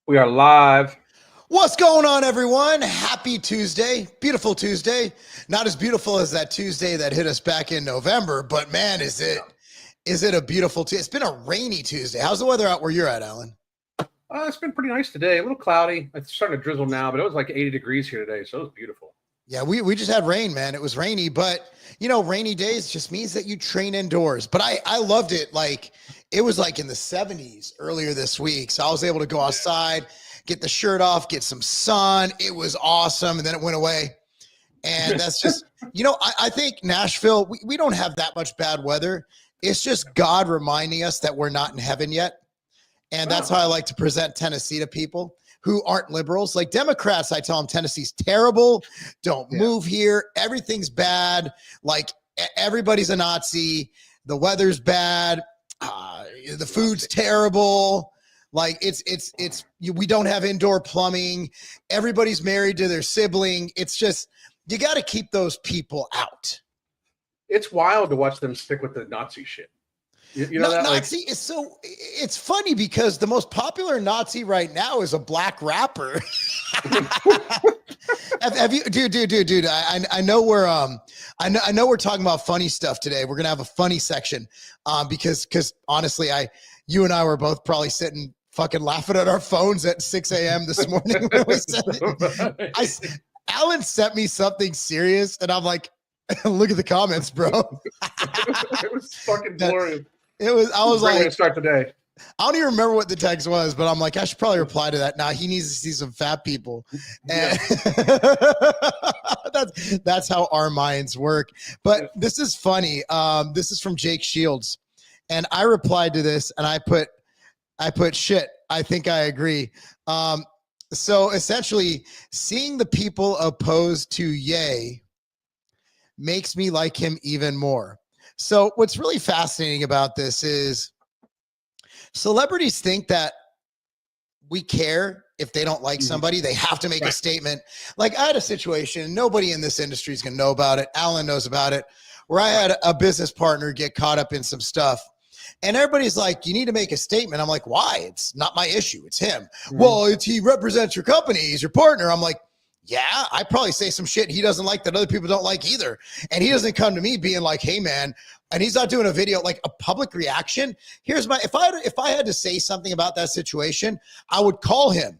We are live. What's going on, everyone? Happy Tuesday. Beautiful Tuesday. Not as beautiful as that Tuesday that hit us back in November, but man, is it a beautiful Tuesday. It's been a rainy Tuesday. How's the weather out where you're at, Alan? It's been pretty nice today. A little cloudy. It's starting to drizzle now, but it was like 80 degrees here today, so it was beautiful. Yeah, we just had rain, man. It was rainy, but rainy days just means that you train indoors. But I loved it. Like it was like in the 70s earlier this week. So I was able to go outside, get the shirt off, get some sun. It was awesome. And then it went away. And that's just, I think Nashville, we don't have that much bad weather. It's just God reminding us that we're not in heaven yet. And that's how I like to present Tennessee to people who aren't liberals. Like Democrats, I tell them Tennessee's terrible. Don't move here. Everything's bad. Like everybody's a Nazi. The weather's bad. The food's terrible. Like we don't have indoor plumbing. Everybody's married to their sibling. It's just, you got to keep those people out. It's wild to watch them stick with the Nazi shit. You know that Nazi is so. It's funny because the most popular Nazi right now is a black rapper. have you, dude? I know we're I know we're talking about funny stuff today. We're gonna have a funny section, because honestly, you and I were both probably sitting fucking laughing at our phones at 6 a.m. this morning when we said it. Alan sent me something serious, and I'm like, look at the comments, bro. It was fucking glorious. I was like, way to start the day. I don't even remember what the text was, but I'm like, I should probably reply to that. Now he needs to see some fat people. And that's how our minds work. But this is funny. This is from Jake Shields. And I replied to this and I put shit. I think I agree. So essentially, seeing the people opposed to Ye makes me like him even more. So what's really fascinating about this is celebrities think that we care if they don't like somebody. They have to make a statement. Like I had a situation, nobody in this industry is going to know about it. Alan knows about it, where I had a business partner get caught up in some stuff. And everybody's like, you need to make a statement. I'm like, why? It's not my issue. It's him. Well, he represents your company. He's your partner. I'm like, yeah, I probably say some shit he doesn't like that other people don't like either. And he doesn't come to me being like, hey, man, and he's not doing a video, like a public reaction. Here's if I had to say something about that situation, I would call him.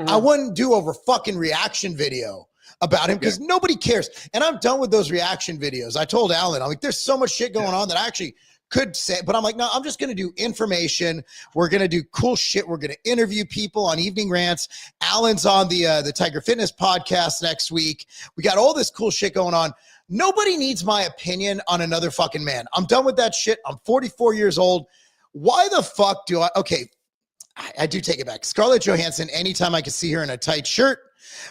I wouldn't do a fucking reaction video about him because nobody cares. And I'm done with those reaction videos. I told Alan, I'm like, there's so much shit going on that I actually could say, but I'm like, no, I'm just going to do information. We're going to do cool shit. We're going to interview people on Evening Rants. Alan's on the Tiger Fitness podcast next week. We got all this cool shit going on. Nobody needs my opinion on another fucking man. I'm done with that shit. I'm 44 years old. Why the fuck do I do take it back. Scarlett Johansson, anytime I can see her in a tight shirt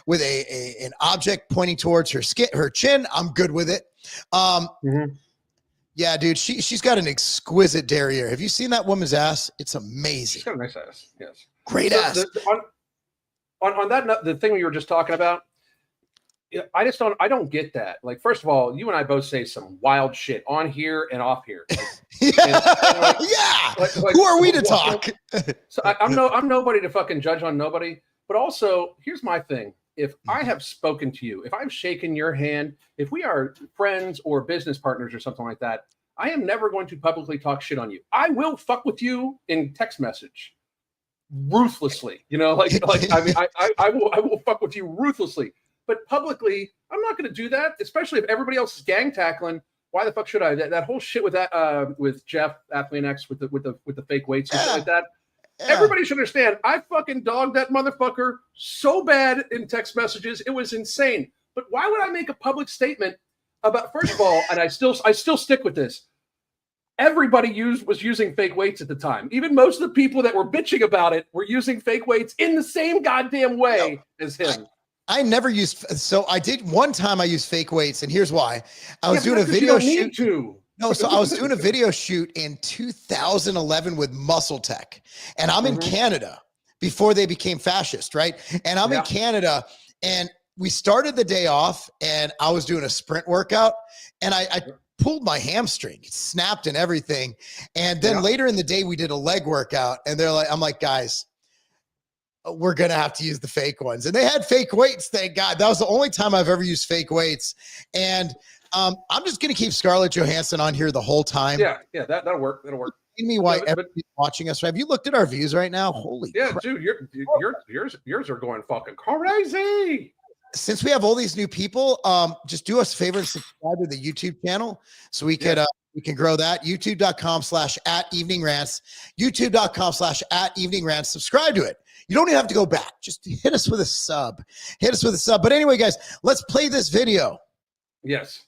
with an object pointing towards her chin, I'm good with it. Yeah, dude, she's got an exquisite derriere. Have you seen that woman's ass? It's amazing. She's got a nice ass. Yes, great ass. On that, the thing we were just talking about, I don't get that. Like, first of all, you and I both say some wild shit on here and off here. Who are we to talk? So I'm nobody to fucking judge on nobody. But also, here's my thing. If I have spoken to you, if I've shaken your hand, if we are friends or business partners or something like that, I am never going to publicly talk shit on you. I will fuck with you in text message ruthlessly. I mean, I will fuck with you ruthlessly. But publicly, I'm not going to do that, especially if everybody else is gang tackling. Why the fuck should I? That whole shit with that with Jeff Athlete X with the fake weights and shit like that. Everybody should understand, I fucking dogged that motherfucker so bad in text messages. It was insane. But why would I make a public statement about, first of all, and I still stick with this. Everybody was using fake weights at the time. Even most of the people that were bitching about it were using fake weights in the same goddamn way as him. I never used, so I did one time I used fake weights, and here's why. I was doing a video shoot. No, so I was doing a video shoot in 2011 with Muscle Tech, and I'm in Canada before they became fascist, right? And I'm in Canada, and we started the day off, and I was doing a sprint workout, and I pulled my hamstring. It snapped and everything. And then later in the day, we did a leg workout, and I'm like, guys, we're gonna have to use the fake ones. And they had fake weights, thank God. That was the only time I've ever used fake weights. And I'm just gonna keep Scarlett Johansson on here the whole time. Yeah, that'll work. That'll work. Me why everybody's watching us. Have you looked at our views right now? Holy crap. Dude, yours are going fucking crazy. Since we have all these new people, just do us a favor and subscribe to the YouTube channel so we can grow that. YouTube.com/@eveningrants. YouTube.com/@eveningrants. Subscribe to it. You don't even have to go back. Just hit us with a sub. Hit us with a sub. But anyway, guys, let's play this video. Yes.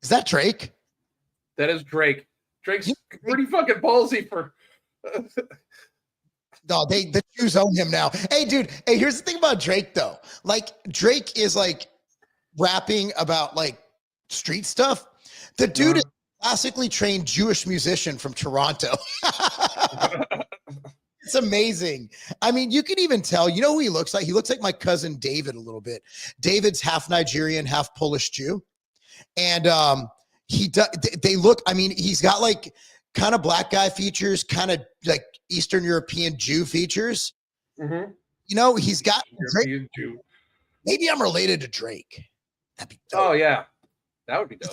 Is that Drake? That is Drake. Drake's pretty fucking ballsy for. No, the Jews own him now. Hey, dude. Hey, here's the thing about Drake, though. Like, Drake is like rapping about like street stuff. The dude is a classically trained Jewish musician from Toronto. It's amazing. I mean, you can even tell. You know who he looks like? He looks like my cousin David a little bit. David's half Nigerian, half Polish Jew. And they look, I mean, he's got like kind of black guy features, kind of like Eastern European Jew features. Mm-hmm. You know, he's got European Jew. Maybe I'm related to Drake. That'd be dope. Oh yeah, that would be dope.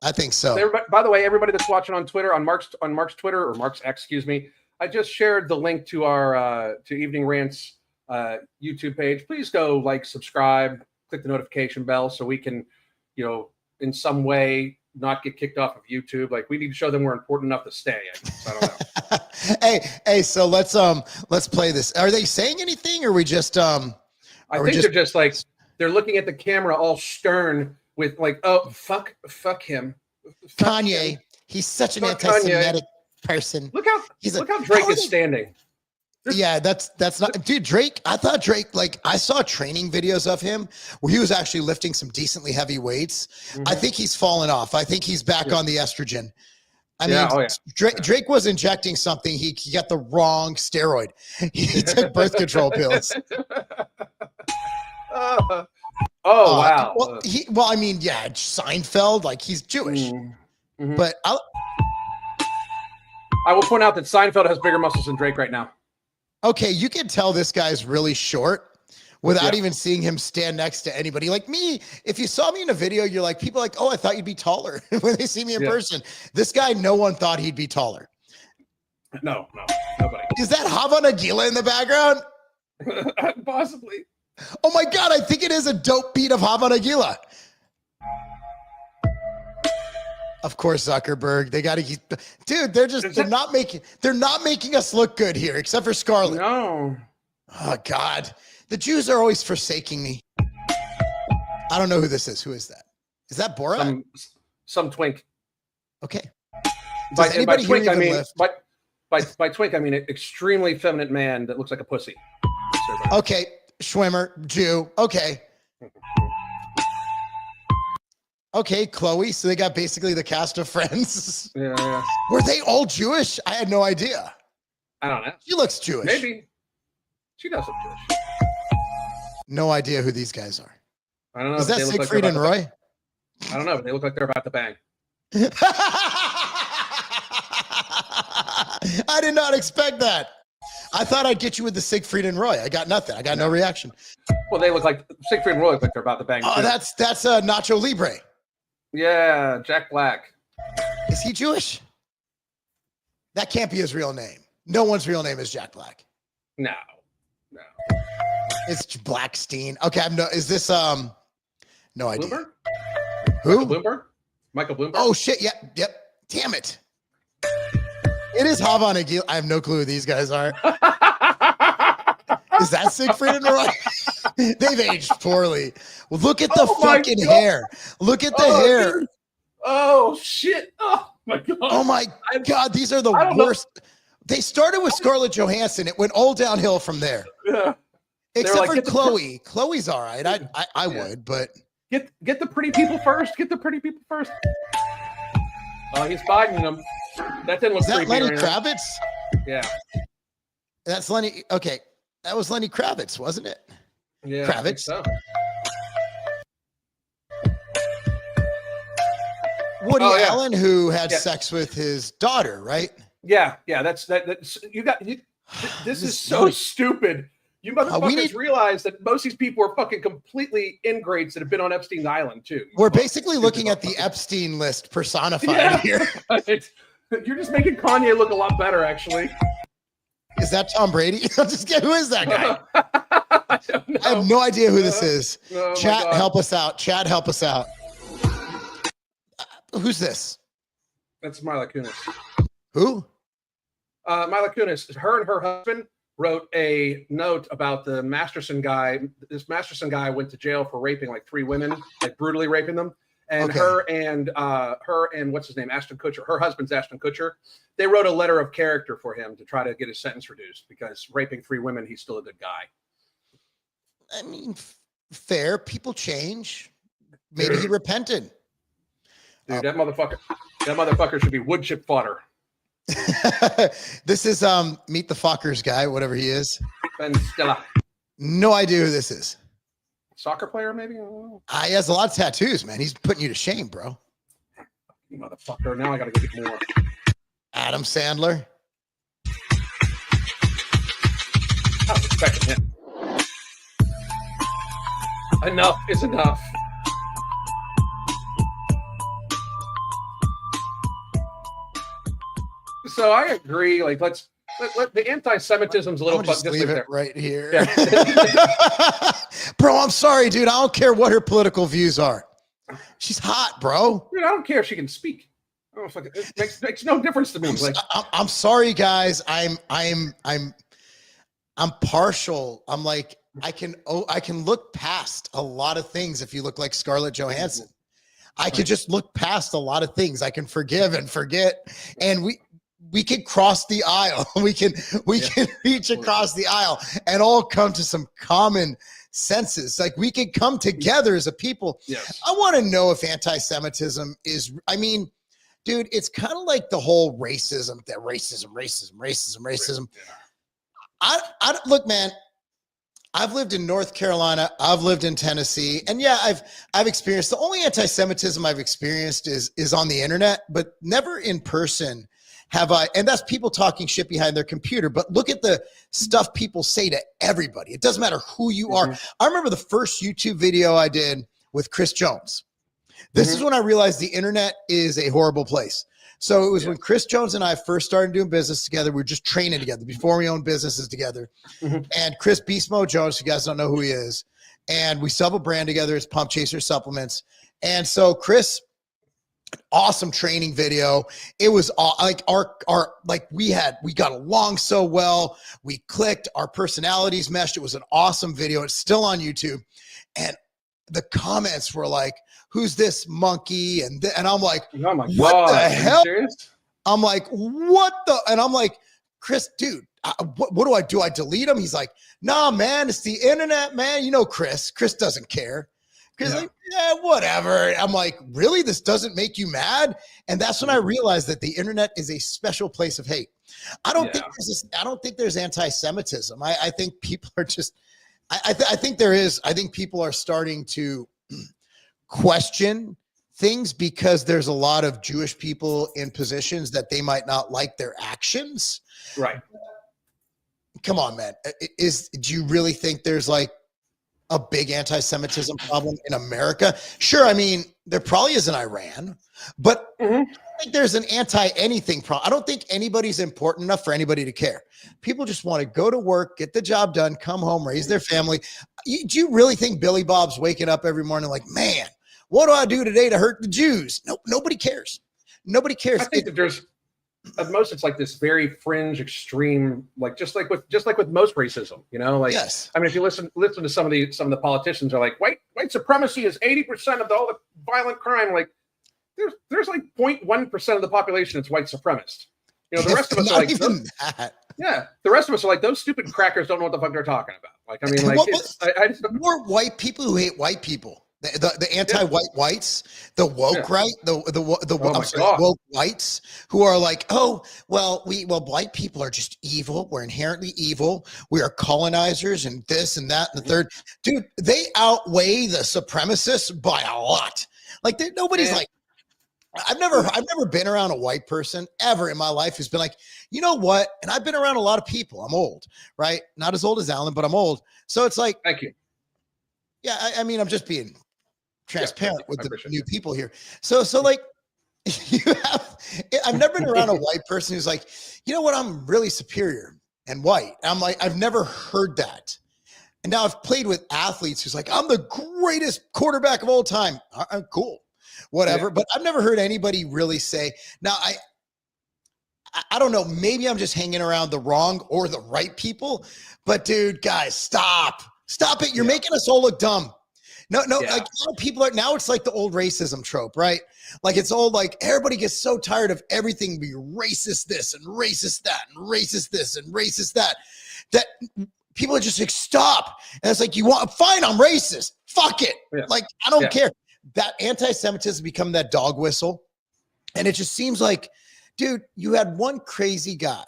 I think so. By the way, everybody that's watching on Twitter, on Mark's Twitter, or Mark's X, excuse me, I just shared the link to our to Evening Rants YouTube page. Please go like, subscribe, click the notification bell so we can, you know, in some way not get kicked off of YouTube. Like, we need to show them we're important enough to stay. I don't know. hey, so let's play this. Are they saying anything, or are we just I think they're just like, they're looking at the camera all stern with like, oh, fuck him. Kanye. Him. He's such an anti-Semitic person. Look how Drake is standing. Yeah, that's not, dude. Drake, I thought Drake, like, I saw training videos of him where he was actually lifting some decently heavy weights. Mm-hmm. I think he's fallen off. I think he's back on the estrogen. I mean, Drake was injecting something. He got the wrong steroid. He took birth control pills. Wow. Well, I mean, yeah, Seinfeld, like, he's Jewish. Mm-hmm. But I will point out that Seinfeld has bigger muscles than Drake right now. Okay, you can tell this guy's really short without even seeing him stand next to anybody. Like me, if you saw me in a video, you're like, people are like, oh, I thought you'd be taller when they see me in person. This guy, no one thought he'd be taller. No, nobody. Is that Hava Nagila in the background? Possibly. Oh my God, I think it is a dope beat of Hava Nagila. Of course, Zuckerberg. They got to keep, dude. They're not making us look good here, except for Scarlett. No. Oh God, the Jews are always forsaking me. I don't know who this is. Who is that? Is that Borat? Some twink. Okay. By twink, I mean by twink, I mean an extremely feminine man that looks like a pussy. Okay, Schwimmer, Jew. Okay. Okay, Chloe. So they got basically the cast of Friends. Yeah. Were they all Jewish? I had no idea. I don't know. She looks Jewish. Maybe. She does look Jewish. No idea who these guys are. I don't know. Is that Siegfried and Roy? I don't know, but they look like they're about to bang. I did not expect that. I thought I'd get you with the Siegfried and Roy. I got nothing. I got no reaction. Well, they look like Siegfried and Roy look like they're about to bang. Oh, that's Nacho Libre. Yeah, Jack Black. Is he Jewish? That can't be his real name. No one's real name is Jack Black. No. It's Blackstein. Okay, is this no idea. Bloomberg? Who? Michael Bloomberg? Oh shit, yep. Damn it. It is Hava Nagila. I have no clue who these guys are. Is that Siegfried and Roy? They've aged poorly. Well, look at the fucking hair. Look at the hair. Dude. Oh shit. Oh my God. Oh my God. These are the worst. They started with Scarlett Johansson. It went all downhill from there. Yeah. Except for Chloe. Chloe's all right. I would, but get the pretty people first. Get the pretty people first. Oh, he's biting them. That didn't look. Is that Lenny Kravitz? Yeah. That's Lenny. Okay. That was Lenny Kravitz, wasn't it? Yeah. Kravitz. So. Woody Allen, who had sex with his daughter, right? Yeah, that's you got you. This is so stupid. You motherfuckers realize that most of these people are fucking completely ingrates that have been on Epstein's Island too. We're basically looking at the Epstein list personified here. You're just making Kanye look a lot better, actually. Is that Tom Brady? Just kidding. Who is that guy? I have no idea who this is. Chat, help us out. Chat, help us out. Who's this? That's Mila Kunis. Who? Mila Kunis. Her and her husband wrote a note about the Masterson guy. This Masterson guy went to jail for raping like 3 women, like brutally raping them. And her and what's his name, Ashton Kutcher. Her husband's Ashton Kutcher. They wrote a letter of character for him to try to get his sentence reduced because raping 3 women, he's still a good guy. I mean, fair. People change. Maybe he repented. Dude, that motherfucker should be wood chip fodder. This is Meet the Fockers guy, whatever he is. Ben Stella. No idea who this is. Soccer player, maybe? He has a lot of tattoos, man. He's putting you to shame, bro. You motherfucker. Now I gotta go get more. Adam Sandler. I was expecting him. Enough is enough. So I agree. Like, let the anti-Semitism's a little. Just leave it right here, bro. I'm sorry, dude. I don't care what her political views are. She's hot, bro. Dude, I don't care if she can speak. I don't fucking, it makes no difference to me. I'm sorry, guys. I'm partial. I'm like I can look past a lot of things if you look like Scarlett Johansson. I could just look past a lot of things. I can forgive and forget, and we can cross the aisle. We can reach across the aisle and all come to some common senses. Like we can come together as a people. Yes. I want to know if anti-Semitism is, I mean, dude, it's kind of like the whole racism. I look, man, I've lived in North Carolina. I've lived in Tennessee. And yeah, I've experienced, the only anti-Semitism I've experienced is on the internet, but never in person have I. And that's people talking shit behind their computer. But look at the stuff people say to everybody. It doesn't matter who you are. I remember the first YouTube video I did with Chris Jones. This is when I realized the internet is a horrible place. So it was when Chris Jones and I first started doing business together. We were just training together before we owned businesses together. And Chris Beast Mode Jones, if you guys don't know who he is, and we sell a brand together. It's Pump Chaser Supplements. And so Chris, awesome training video. It was like we got along so well. We clicked, our personalities meshed. It was an awesome video. It's still on YouTube. And the comments were like, who's this monkey? And I'm like, oh my what God, the hell? I'm like, what the? And I'm like, Chris, dude, what do I do? I delete him? He's like, nah, man, it's the internet, man. You know, Chris doesn't care. Chris like, yeah, whatever. I'm like, really? This doesn't make you mad? And that's when I realized that the internet is a special place of hate. I don't think there's anti-Semitism. I think people are just, I think there is. I think people are starting to question things because there's a lot of Jewish people in positions that they might not like their actions. Right. Come on, man. Do you really think there's like a big anti-Semitism problem in America? Sure. I mean, there probably is in Iran, but I don't think there's an anti-anything problem. I don't think anybody's important enough for anybody to care. People just want to go to work, get the job done, come home, raise their family. Do you really think Billy Bob's waking up every morning like, man, what do I do today to hurt the Jews? No, nobody cares. Nobody cares. I think that there's at most it's like this very fringe, extreme, like just like with most racism, you know. Like, yes. I mean, if you listen to some of the politicians are like, white supremacy is 80% of all the violent crime. Like, there's like 0.1% of the population that's white supremacist. You know, the rest of us are like, the rest of us are like, those stupid crackers don't know what the fuck they're talking about. Like, I mean, like, I just more white people who hate white people. The anti-white whites, the woke right, the woke whites who are like, white people are just evil. We're inherently evil. We are colonizers and this and that and the third. Dude, they outweigh the supremacists by a lot. Like nobody's like, I've never been around a white person ever in my life who's been like, you know what? And I've been around a lot of people. I'm old, right? Not as old as Alan, but I'm old. So it's like, Thank you. yeah, I mean, I'm just being transparent with the new you. people here. So like, I've never been around a white person who's like, you know what? I'm really superior and white. And I'm like, I've never heard that. And now I've played with athletes who's like, I'm the greatest quarterback of all time. Cool. Whatever. Yeah. But I've never heard anybody really say, now I don't know, maybe I'm just hanging around the wrong or the right people, but dude, guys, stop it. You're making us all look dumb. No, like people are now, it's like the old racism trope, right? Like it's old, like everybody gets so tired of everything be racist this and racist that and racist this and racist that people are just like, stop. And it's like, fine, I'm racist. Fuck it. Yeah. Like, I don't care. That anti-Semitism become that dog whistle. And it just seems like, dude, you had one crazy guy.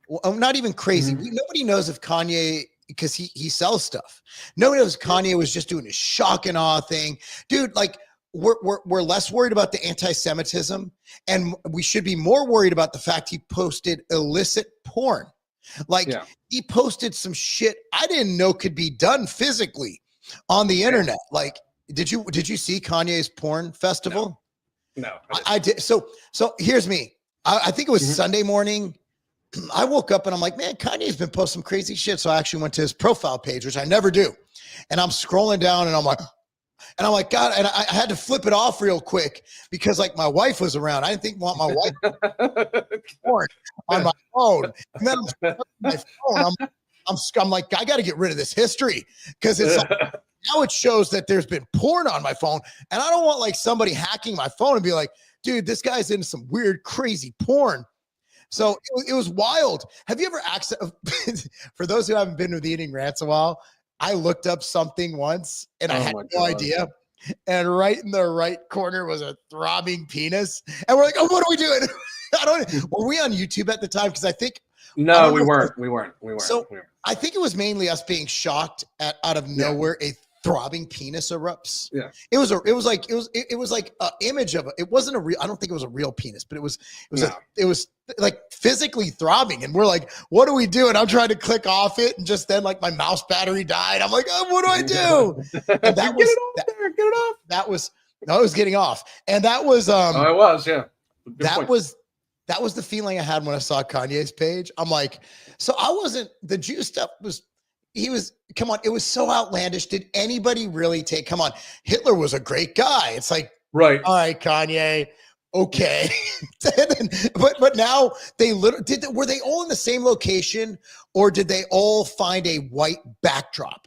Well, not even crazy. Mm-hmm. Nobody knows if Kanye, because he sells stuff. Nobody knows Kanye was just doing a shock and awe thing. Dude, like, we're less worried about the anti-Semitism, and we should be more worried about the fact he posted illicit porn. Like he posted some shit I didn't know could be done physically on the internet. Like, did you see Kanye's porn festival? No, I did. So here's me. I think it was Sunday morning. I woke up and I'm like, man, Kanye's been posting some crazy shit. So I actually went to his profile page, which I never do. And I'm scrolling down and I'm like, God, and I had to flip it off real quick because like my wife was around. I didn't want my wife porn on my phone. And then my phone, I'm like, I got to get rid of this history because it's like, now it shows that there's been porn on my phone. And I don't want like somebody hacking my phone and be like, dude, this guy's into some weird, crazy porn. So it was wild. Have you ever for those who haven't been with Eating Rants a while, I looked up something once and I had no idea. And right in the right corner was a throbbing penis. And we're like, oh, what are we doing? Were we on YouTube at the time? Because I think. No, we weren't. So I think it was mainly us being shocked at out of nowhere, a throbbing penis erupts. Yeah. It was like an image of it. It wasn't a real, I don't think it was a real penis, but it was like physically throbbing. And we're like, what do we do? And I'm trying to click off it. And just then like my mouse battery died. I'm like, oh, what do I do? And that was, get it off. That was, no, it was getting off. And that was, it was, yeah. That was the feeling I had when I saw Kanye's page. I'm like, so I wasn't, the Jew stuff was, come on, it was so outlandish. Did anybody really come on, Hitler was a great guy. It's like, right. All right, Kanye. Okay. but now they literally were they all in the same location or did they all find a white backdrop?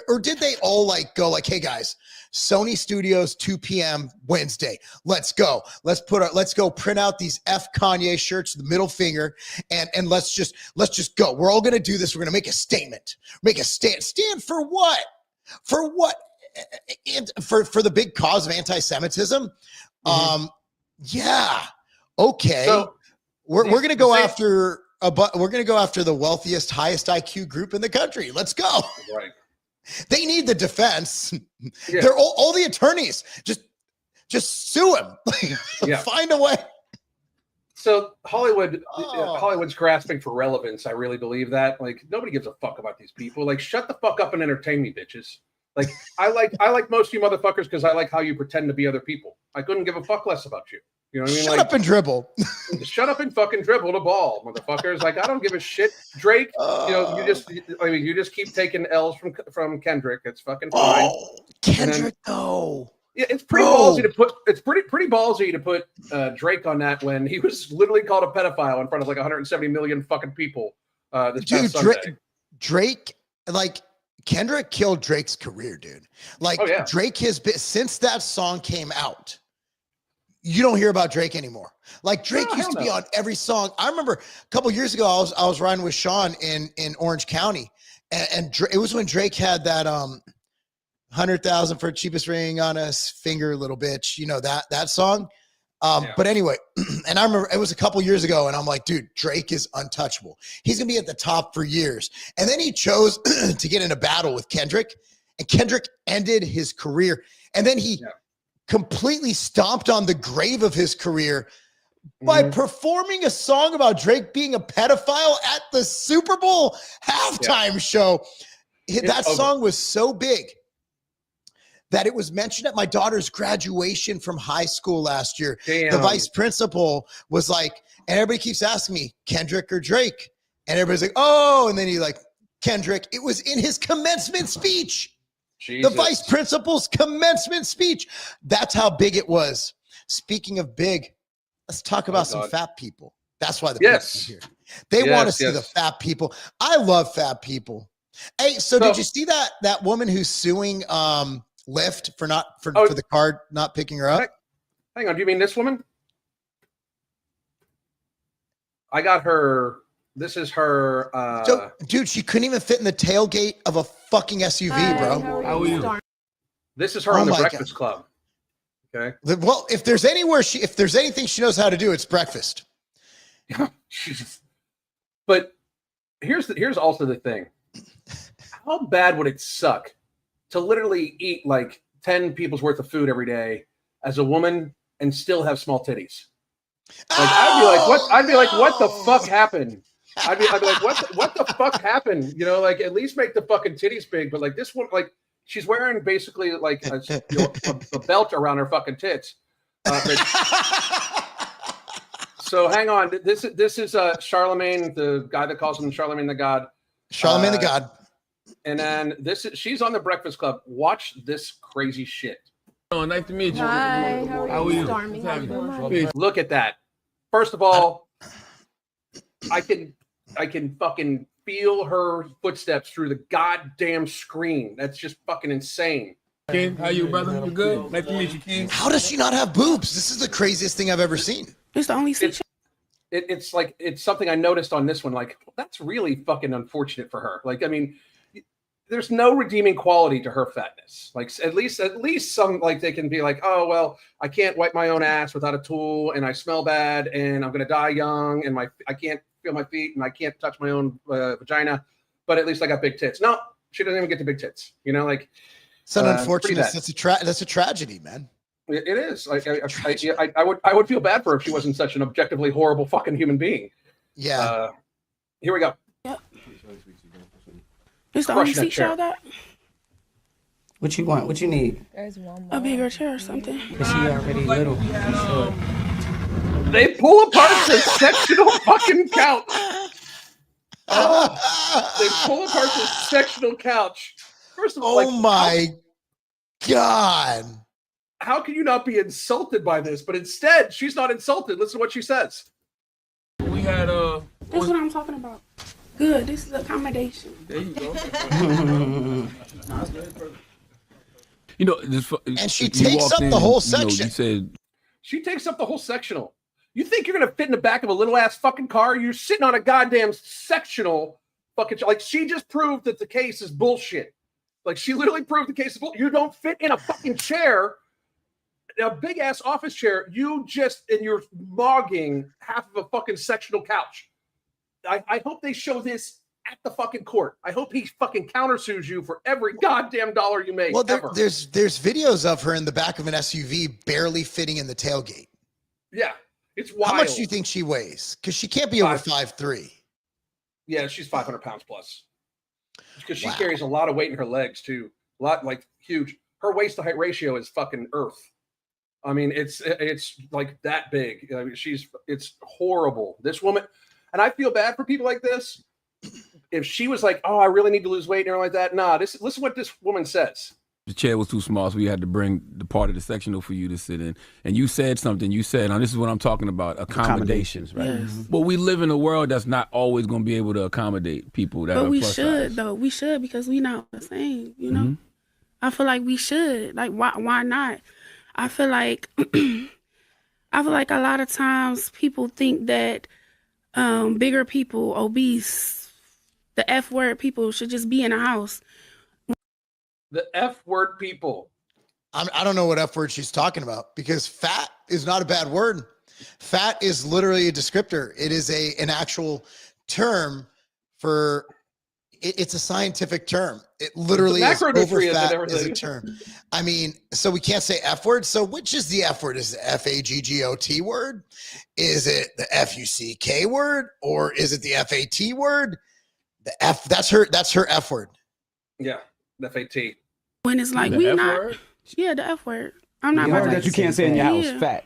Or did they all like go like, hey guys, Sony Studios, 2 p.m. Wednesday. Let's go. Let's go print out these F Kanye shirts, the middle finger, and let's just go. We're all gonna do this. We're gonna make a statement. Make a stand. Stand for what? For what? For the big cause of anti-Semitism. Yeah. Okay. So we're gonna go after we're gonna go after the wealthiest, highest IQ group in the country. Let's go. Right. They need the defense. Yeah. They're all the attorneys. Just sue him. Find a way. So Hollywood's grasping for relevance. I really believe that. Like nobody gives a fuck about these people. Like shut the fuck up and entertain me, bitches. Like I like most of you motherfuckers because I like how you pretend to be other people. I couldn't give a fuck less about you. You know what I mean? Shut up and dribble. Shut up and fucking dribble the ball, motherfuckers. Like I don't give a shit. Drake, you just keep taking L's from Kendrick. It's fucking fine. Oh, Kendrick though. Yeah, it's pretty ballsy to put. It's pretty ballsy to put Drake on that when he was literally called a pedophile in front of like 170 million fucking people. This past Sunday. Drake, like Kendrick killed Drake's career, dude. Like Drake has been since that song came out. You don't hear about Drake anymore. Like Drake used to be on every song. I remember a couple years ago, I was riding with Sean in Orange County, and it was when Drake had that 100,000 for cheapest ring on a finger, little bitch. You know that song. But anyway, and I remember it was a couple years ago, and I'm like, dude, Drake is untouchable. He's gonna be at the top for years. And then he chose to get in a battle with Kendrick, and Kendrick ended his career. And then he completely stomped on the grave of his career by performing a song about Drake being a pedophile at the Super Bowl halftime show. That song was so big that it was mentioned at my daughter's graduation from high school last year. Damn. The vice principal was like, and everybody keeps asking me, Kendrick or Drake? And everybody's like, oh, and then he like, Kendrick. It was in his commencement speech. Jesus. The vice principal's commencement speech. That's how big it was. Speaking of big, let's talk about some fat people. That's why the people are here. They want to see the fat people. I love fat people. Hey, so did you see that woman who's suing Lyft for the car not picking her up? Hang on, do you mean this woman? I got her. This is her. So, dude, she couldn't even fit in the tailgate of a fucking SUV, bro. How are you? This is her on the Breakfast Club. Okay. Well, if there's anything she knows how to do, it's breakfast. But here's also the thing. How bad would it suck to literally eat like 10 people's worth of food every day as a woman and still have small titties? Like I'd be like, what the fuck happened? I'd be like, what the fuck happened? You know, like at least make the fucking titties big. But like this one, like she's wearing basically like a belt around her fucking tits. So hang on, this is Charlemagne, the guy that calls him Charlemagne the God. Charlemagne the God. And then she's on the Breakfast Club. Watch this crazy shit. Oh, nice to meet you. Hi, how are you? Stormy, how you doing? Look at that. First of all, I can fucking feel her footsteps through the goddamn screen. That's just fucking insane. King, how you, brother? You good? Nice to meet you, King. How does she not have boobs? This is the craziest thing I've ever seen. It's the only section. It's like it's something I noticed on this one. Like that's really fucking unfortunate for her. Like I mean, there's no redeeming quality to her fatness. Like at least some like they can be like, oh well, I can't wipe my own ass without a tool, and I smell bad, and I'm gonna die young, and I can't feel my feet, and I can't touch my own vagina, but at least I got big tits. No, she doesn't even get the big tits. You know, like it's an unfortunate. That's a tragedy, man. It is. Like I would feel bad for her if she wasn't such an objectively horrible fucking human being. Yeah. Here we go. Yep. It's the only seat y'all got. What you want? What you need? There's one more. A bigger chair or something. Is she already little? Sure. They pull apart the sectional fucking couch. They pull apart the sectional couch. First of all, oh my God. How can you not be insulted by this? But instead, she's not insulted. Listen to what she says. We had That's what I'm talking about. Good. This is accommodation. There you go. You know, and she takes up the whole section. You said she takes up the whole sectional. You think you're gonna fit in the back of a little ass fucking car? You're sitting on a goddamn sectional fucking like she just proved that the case is bullshit. Like she literally proved the case is bullshit. You don't fit in a fucking chair, a big ass office chair. And you're mogging half of a fucking sectional couch. I hope they show this at the fucking court. I hope he fucking countersues you for every goddamn dollar you make. Well, there's videos of her in the back of an SUV barely fitting in the tailgate. Yeah, it's wild. How much do you think she weighs? Because she can't be over 5'3". Yeah, she's 500 pounds plus. Because she carries a lot of weight in her legs too. A lot, like huge. Her waist to height ratio is fucking earth. I mean, it's like that big. I mean, it's horrible. This woman. And I feel bad for people like this. If she was like, oh, I really need to lose weight and everything like that. Nah, listen what this woman says. The chair was too small, so we had to bring the part of the sectional for you to sit in. And you said something. You said, now this is what I'm talking about, accommodations, right? Yes. But we live in a world that's not always going to be able to accommodate people that are plus size. But we should, though. We should, because we not the same, you know? Mm-hmm. I feel like we should. Like, why not? I feel like a lot of times people think that bigger people, obese, the F word people should just be in a house. The F word people. I don't know what F word she's talking about, because fat is not a bad word. Fat is literally a descriptor. It is an actual term for it's a scientific term. It literally is macronutrients and overfat is a everything. term. I mean, so we can't say F word. So which is the F word? Is it the FAGGOT word? Is it the FUCK word? Or is it the FAT word? The F, that's her F word. Yeah, the FAT. When it's like The we F not, word? yeah, the F word. I'm not The about word to. that you can't say in your house, Yeah. fat.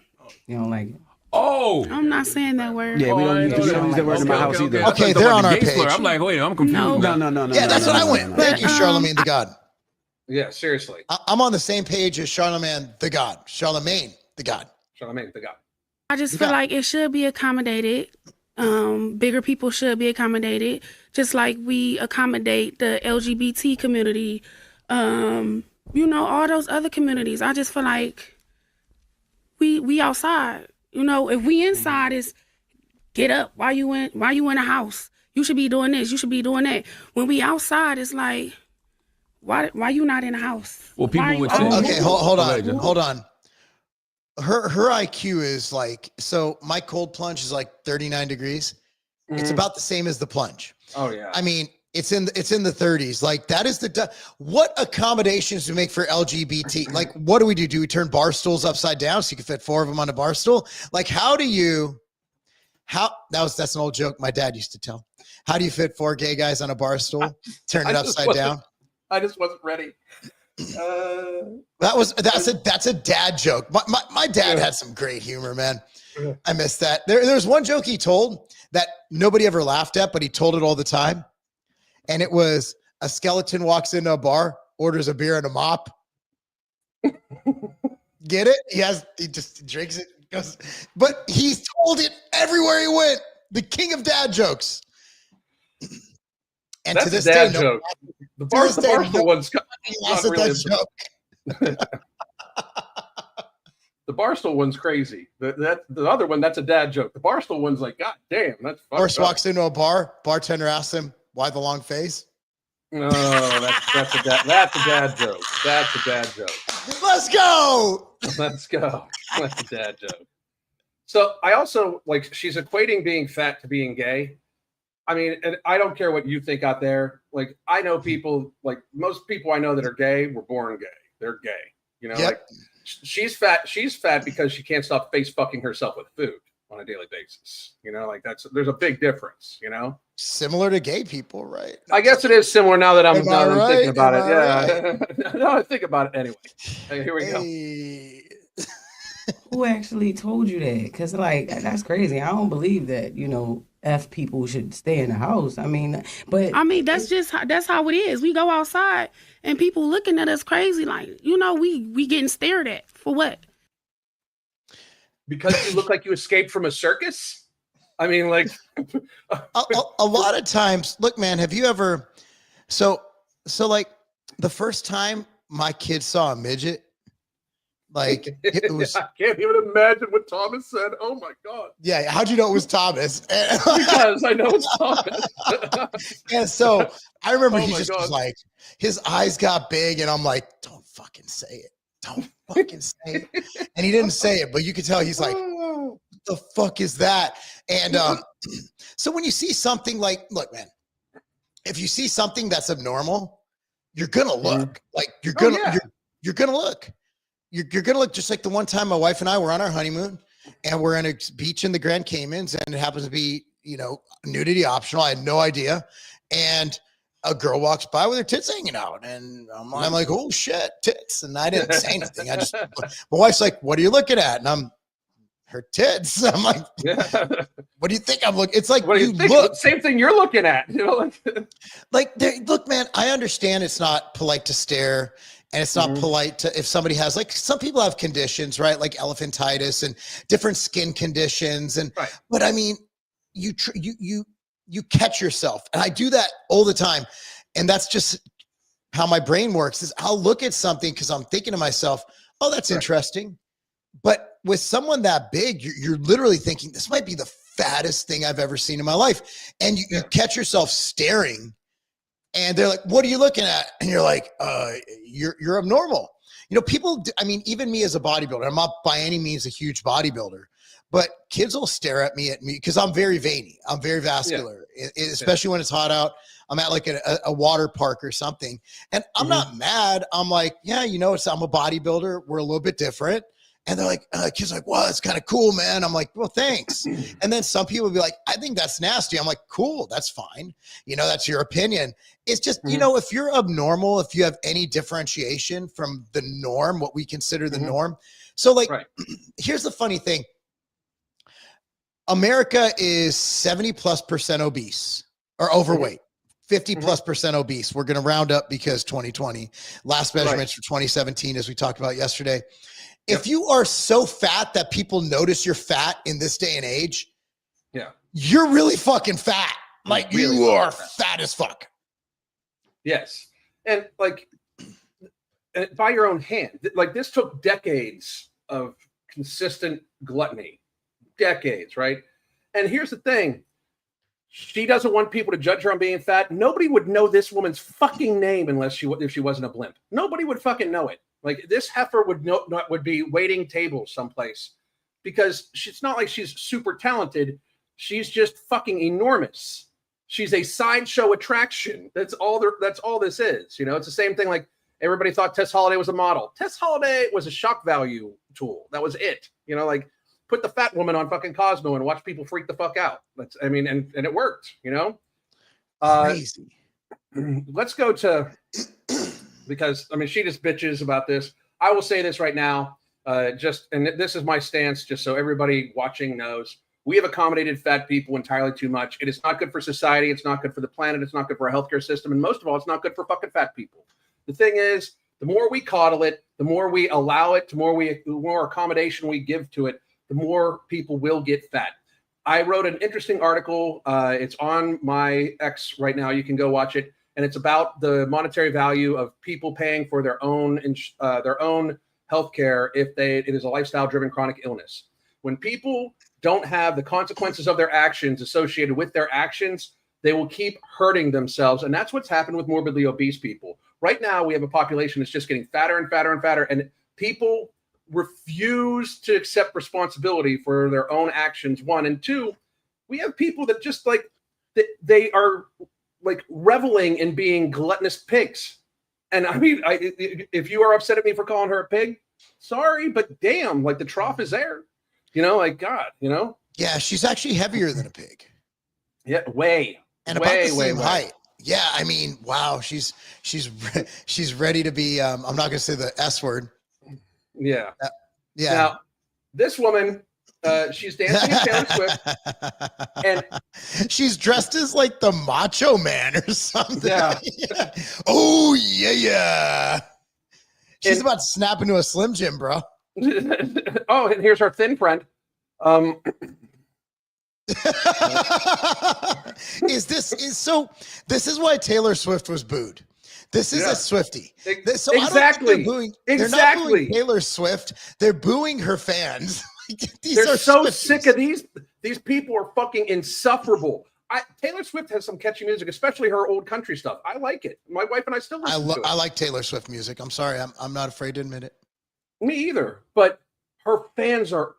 You don't like it. Oh, I'm not saying that word. Yeah, we Oh, I don't use, know we don't use that word in my house either. I thought you Okay, were they're talking on about the our gay slur. page. I'm like, wait, I'm confused. No. now. No. Yeah, that's what I went. no. Thank you, But, Charlemagne the God. Yeah, seriously. I'm on the same page as Charlemagne the God. Charlemagne the God. Charlemagne the God. I just feel like it should be accommodated. Bigger people should be accommodated, just like we accommodate the LGBT community. All those other communities. I just feel like we outside. If we inside is get up. Why you in a house? You should be doing this. You should be doing that. When we outside, it's like, why you not in a house? Well, people Why would you- say- Okay, hold Go ahead, on. Joe. Hold on. Her IQ is like, so my cold plunge is like 39 degrees. It's about the same as the plunge. Oh yeah. I mean, it's in the 30s. Like that is what accommodations do we make for LGBT? Like, what do we do? Do we turn bar stools upside down so you can fit 4 of them on a bar stool? Like, that's an old joke my dad used to tell. How do you fit 4 gay guys on a bar stool? Turn it upside down. I just wasn't ready. That's a dad joke. My dad had some great humor, man. I missed that. There's one joke he told that nobody ever laughed at, but he told it all the time. And it was a skeleton walks into a bar, orders a beer and a mop. Get it? He just drinks it, goes, but he's told it everywhere he went. The king of dad jokes. And That's to this a dad day, joke. The Barstool one's not really the Barstool one's crazy. The other one, that's a dad joke. The Barstool one's like, God damn, that's fucked Horse up. walks into a bar, bartender asks him, why the long face? No, that's a dad joke. That's a dad joke. Let's go. Let's go. That's a dad joke. So I also like she's equating being fat to being gay. I mean, and I don't care what you think out there. Like I know people, like most people I know that are gay were born gay. They're gay. Yep. Like she's fat. She's fat because she can't stop face fucking herself with food on a daily basis. Like there's a big difference. Similar to gay people, right? I guess it is similar now that I'm thinking about it. Right? Yeah. No, I think about it anyway. Hey, here we go. Who actually told you that? Because that's crazy. I don't believe that F people should stay in the house. I mean, that's how it is. We go outside and people looking at us crazy, like we getting stared at for what? Because you look like you escaped from a circus. I mean, like a lot of times. Look, man, have you ever? So like the first time my kids saw a midget. Like it was, I can't even imagine what Thomas said. Oh my God. Yeah. How'd you know it was Thomas? Because I know it's Thomas. And so I remember he just God. was like, his eyes got big and I'm like, don't fucking say it. Don't fucking say it. And he didn't say it, but you could tell he's like, what the fuck is that? And so when you see something like, look, man, if you see something that's abnormal, you're going to look like you're going to, you're going to look. You're going to look just like the one time my wife and I were on our honeymoon and we're on a beach in the Grand Caymans and it happens to be, nudity optional. I had no idea. And a girl walks by with her tits hanging out and I'm like, oh shit, tits. And I didn't say anything. My wife's like, what are you looking at? And I'm her tits. I'm like, what do you think I'm looking? It's like, what do you think? Look, same thing you're looking at, look, man, I understand it's not polite to stare. And it's not polite to, if somebody has, like, some people have conditions, right? Like elephantitis and different skin conditions. And, but I mean, you catch yourself. And I do that all the time. And that's just how my brain works is I'll look at something because I'm thinking to myself, oh, that's interesting. But with someone that big, you're literally thinking this might be the fattest thing I've ever seen in my life. And you catch yourself staring. And they're like, what are you looking at? And you're like, you're abnormal. People, I mean, even me as a bodybuilder, I'm not by any means a huge bodybuilder, but kids will stare at me because I'm very veiny. I'm very vascular. especially when it's hot out. I'm at like a water park or something, and I'm not mad. I'm like, yeah, I'm a bodybuilder. We're a little bit different. And they're like, kids are like, wow, that's kind of cool, man. I'm like, well, thanks. And then some people will be like, I think that's nasty. I'm like, cool, that's fine. That's your opinion. It's just, if you're abnormal, if you have any differentiation from the norm, what we consider the norm. So like, here's the funny thing. America is 70+% obese or overweight. 50+% obese. We're going to round up because 2020, last measurements for 2017, as we talked about yesterday. If you are so fat that people notice you're fat in this day and age, you're really fucking fat. Like really you are fat as fuck. Yes. And like by your own hand, like this took decades of consistent gluttony, decades, right? And here's the thing. She doesn't want people to judge her on being fat. Nobody would know this woman's fucking name if she wasn't a blimp. Nobody would fucking know it. Like this heifer would be waiting tables someplace because it's not like she's super talented. She's just fucking enormous. She's a sideshow attraction. That's all this is. It's the same thing. Like everybody thought Tess Holliday was a model. Tess Holliday was a shock value tool. That was it. Like put the fat woman on fucking Cosmo and watch people freak the fuck out. And it worked. Crazy. Let's go to. Because she just bitches about this. I will say this right now, and this is my stance, just so everybody watching knows. We have accommodated fat people entirely too much. It is not good for society. It's not good for the planet. It's not good for our healthcare system. And most of all, it's not good for fucking fat people. The thing is, the more we coddle it, the more we allow it, the more accommodation we give to it, the more people will get fat. I wrote an interesting article. It's on my X right now. You can go watch it. And it's about the monetary value of people paying for their own healthcare if it is a lifestyle-driven chronic illness. When people don't have the consequences of their actions associated with their actions, they will keep hurting themselves. And that's what's happened with morbidly obese people. Right now, we have a population that's just getting fatter and fatter and fatter, and people refuse to accept responsibility for their own actions, one. And two, we have people that just like, they are like reveling in being gluttonous pigs. And if you are upset at me for calling her a pig, sorry, but damn, like the trough is there, like God, Yeah, she's actually heavier than a pig. Yeah, way. And about the same height. Yeah, wow, she's ready to be, I'm not going to say the S word. Yeah. Yeah. Now, this woman, she's dancing as Taylor Swift, and she's dressed as like the Macho Man or something. Yeah. Oh yeah. She's about to snap into a Slim Jim, bro. Oh, and here's our thin friend. This is why Taylor Swift was booed. This is a Swiftie. So exactly. They're not booing Taylor Swift. They're booing her fans. They're so sick of these people are fucking insufferable. Taylor Swift has some catchy music, especially her old country stuff. I like it. My wife and I still listen to it. I like Taylor Swift music. I'm sorry. I'm not afraid to admit it. Me either. But her fans are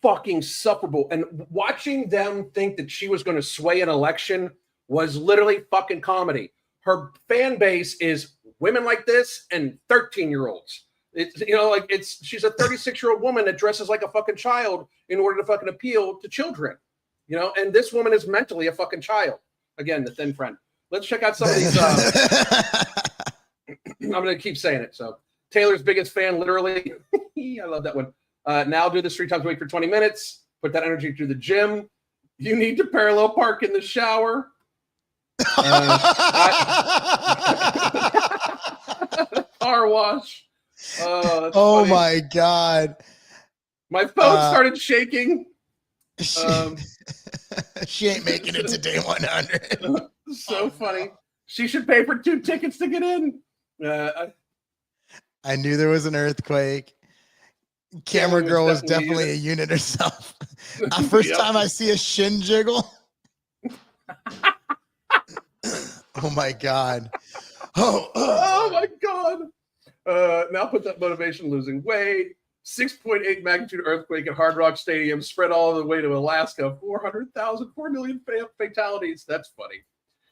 fucking insufferable. And watching them think that she was going to sway an election was literally fucking comedy. Her fan base is women like this and 13-year-olds. She's a 36-year-old woman that dresses like a fucking child in order to fucking appeal to children, and this woman is mentally a fucking child. Again, the thin friend. Let's check out some of these. I'm going to keep saying it. So Taylor's biggest fan, literally. I love that one. Now do this 3 times a week for 20 minutes. Put that energy through the gym. You need to parallel park in the shower. Car wash. Oh my God. My phone started shaking. She ain't making it to day 100. So funny. She should pay for 2 tickets to get in. I knew there was an earthquake. Camera girl was definitely a unit herself. First time I see a shin jiggle. Oh my God. Oh my God. Now put that motivation losing weight. 6.8 magnitude earthquake at Hard Rock Stadium spread all the way to Alaska. 400,000, 4 million fatalities. That's funny.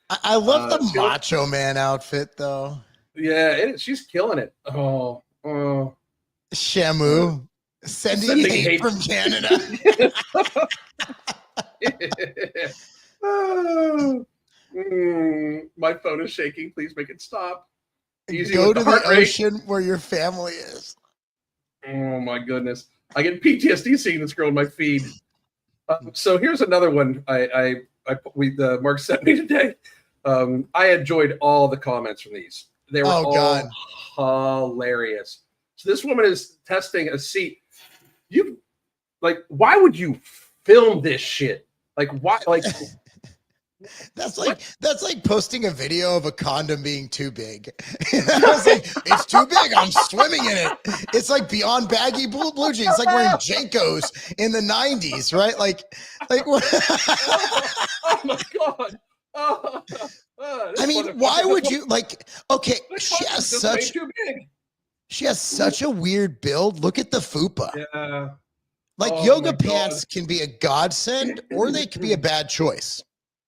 I love the Macho Man outfit, though. Yeah, she's killing it. Oh, Shamu. Sending hate from Canada. My phone is shaking. Please make it stop. Easy. Go to the ocean where your family is. Oh my goodness. I get PTSD seeing this girl in my feed. So here's another one Mark sent me today. I enjoyed all the comments from these. They were all hilarious. So this woman is testing a seat. Why would you film this shit? Like, why? Like, that's like posting a video of a condom being too big. I was like, it's too big. I'm swimming in it. It's like beyond baggy blue jeans. It's like wearing Jankos in the 90s, right? Like what? Oh my god. I mean, why would you okay, she has such a weird build. Look at the fupa. Yeah. Yoga pants can be a godsend or they can be a bad choice.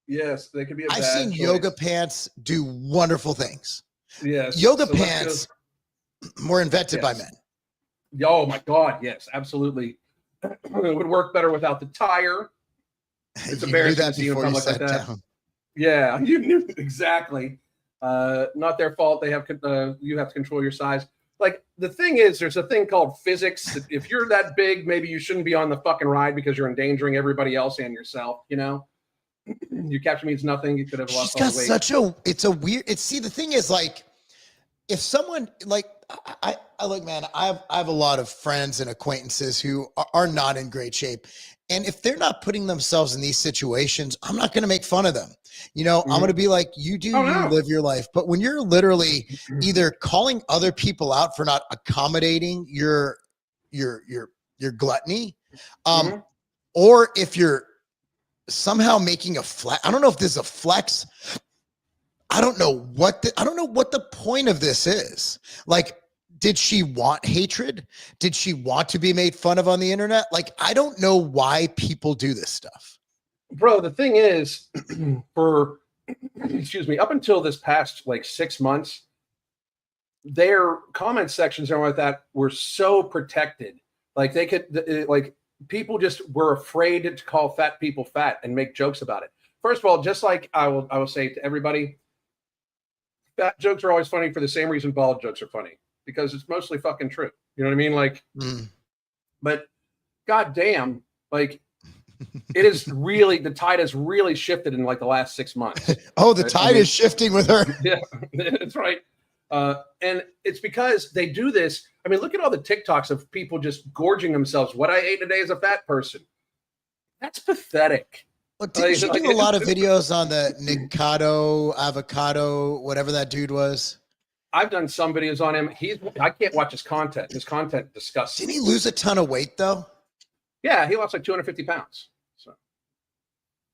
Yes, they can be a bad choice. I've seen yoga pants do wonderful things. Yes. Yoga pants were invented by men. Oh my god, yes, absolutely. It would work better without the tire. It's embarrassing to see you in public like that. Down. Yeah, you knew exactly. Not their fault. They have you have to control your size. Like, the thing is, there's a thing called physics. If you're that big, maybe you shouldn't be on the fucking ride because you're endangering everybody else and yourself, you know? Your capture means nothing. You could have lost all the weight. See, the thing is, like, if someone, like, I look, man, I have a lot of friends and acquaintances who are not in great shape. And if they're not putting themselves in these situations, I'm not going to make fun of them. You know, I'm going to be like, you live your life. But when you're literally either calling other people out for not accommodating your gluttony, or if you're somehow making a flex, I don't know if this is a flex. I don't know what the point of this is. Like, did she want hatred? Did she want to be made fun of on the internet? Like, I don't know why people do this stuff. Bro, the thing is, up until this past 6 months, their comment sections and all like that were so protected. Like, they could, people just were afraid to call fat people fat and make jokes about it. First of all, just like I will say to everybody, fat jokes are always funny for the same reason bald jokes are funny. Because it's mostly fucking true. You know what I mean? Like, but goddamn, like, it is really, the tide has really shifted in the last 6 months. Oh, the tide is shifting with her. Yeah, that's right. And it's because they do this. I mean, look at all the TikToks of people just gorging themselves. What I ate today as a fat person. That's pathetic. Well, didn't she do a lot of videos on the Nikado, avocado, whatever that dude was? I've done some videos on him. I can't watch his content. His content disgusts me. Didn't he lose a ton of weight though? Yeah, he lost 250 pounds. So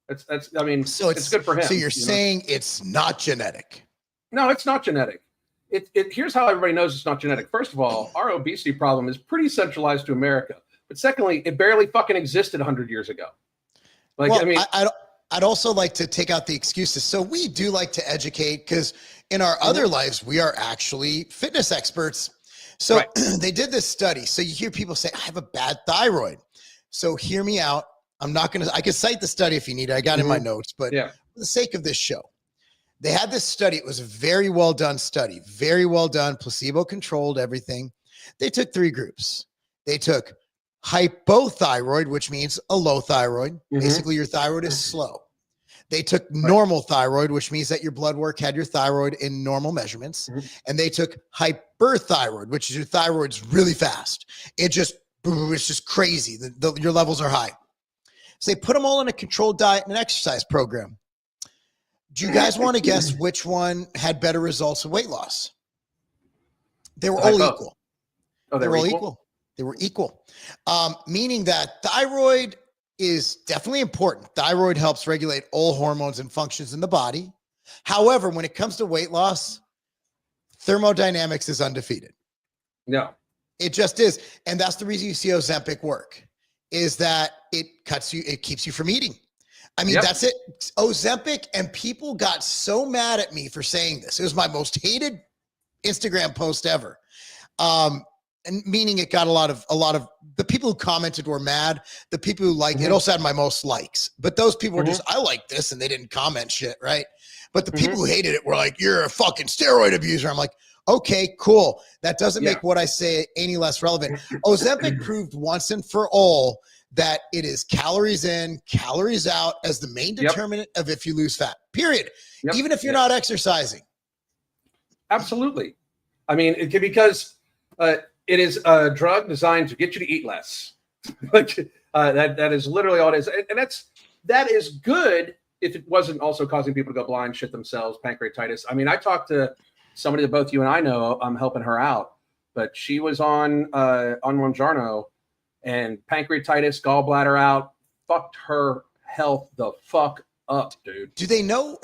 it's good for him. So you're saying it's not genetic? No, it's not genetic. Here's how everybody knows it's not genetic. First of all, our obesity problem is pretty centralized to America. But secondly, it barely fucking existed 100 years ago. I'd also like to take out the excuses. So we do like to educate because in our other lives, we are actually fitness experts. So they did this study. So you hear people say, I have a bad thyroid. So hear me out. I can cite the study if you need it. I got it in my notes, but for the sake of this show, they had this study. It was a very well done study, very well done, placebo controlled, everything. They took 3 groups. They took hypothyroid, which means a low thyroid. Basically, your thyroid is slow. They took normal thyroid, which means that your blood work had your thyroid in normal measurements. And they took hyperthyroid, which is your thyroid's really fast. It's just crazy. Your levels are high. So they put them all in a controlled diet and an exercise program. Do you guys want to guess which one had better results of weight loss? They were all equal. Oh, they were all equal? They were equal. Meaning that thyroid is definitely important. Thyroid helps regulate all hormones and functions in the body. However, when it comes to weight loss, thermodynamics is undefeated. No. It just is. And that's the reason you see Ozempic work, is that it keeps you from eating. I mean, that's it. Ozempic, and people got so mad at me for saying this. It was my most hated Instagram post ever. And meaning it got a lot of the people who commented were mad. The people who liked it also had my most likes. But those people were just, I like this, and they didn't comment shit, right? But the people who hated it were like, you're a fucking steroid abuser. I'm like, okay, cool. That doesn't make what I say any less relevant. Ozempic proved once and for all that it is calories in, calories out as the main determinant of if you lose fat, period. Even if you're not exercising. Absolutely. I mean, because it is a drug designed to get you to eat less. Like that is literally all it is. And that is good if it wasn't also causing people to go blind, shit themselves, pancreatitis. I mean, I talked to somebody that both you and I know. I'm helping her out, but she was on Monjarno, and pancreatitis, gallbladder out, fucked her health the fuck up, dude. Do they know?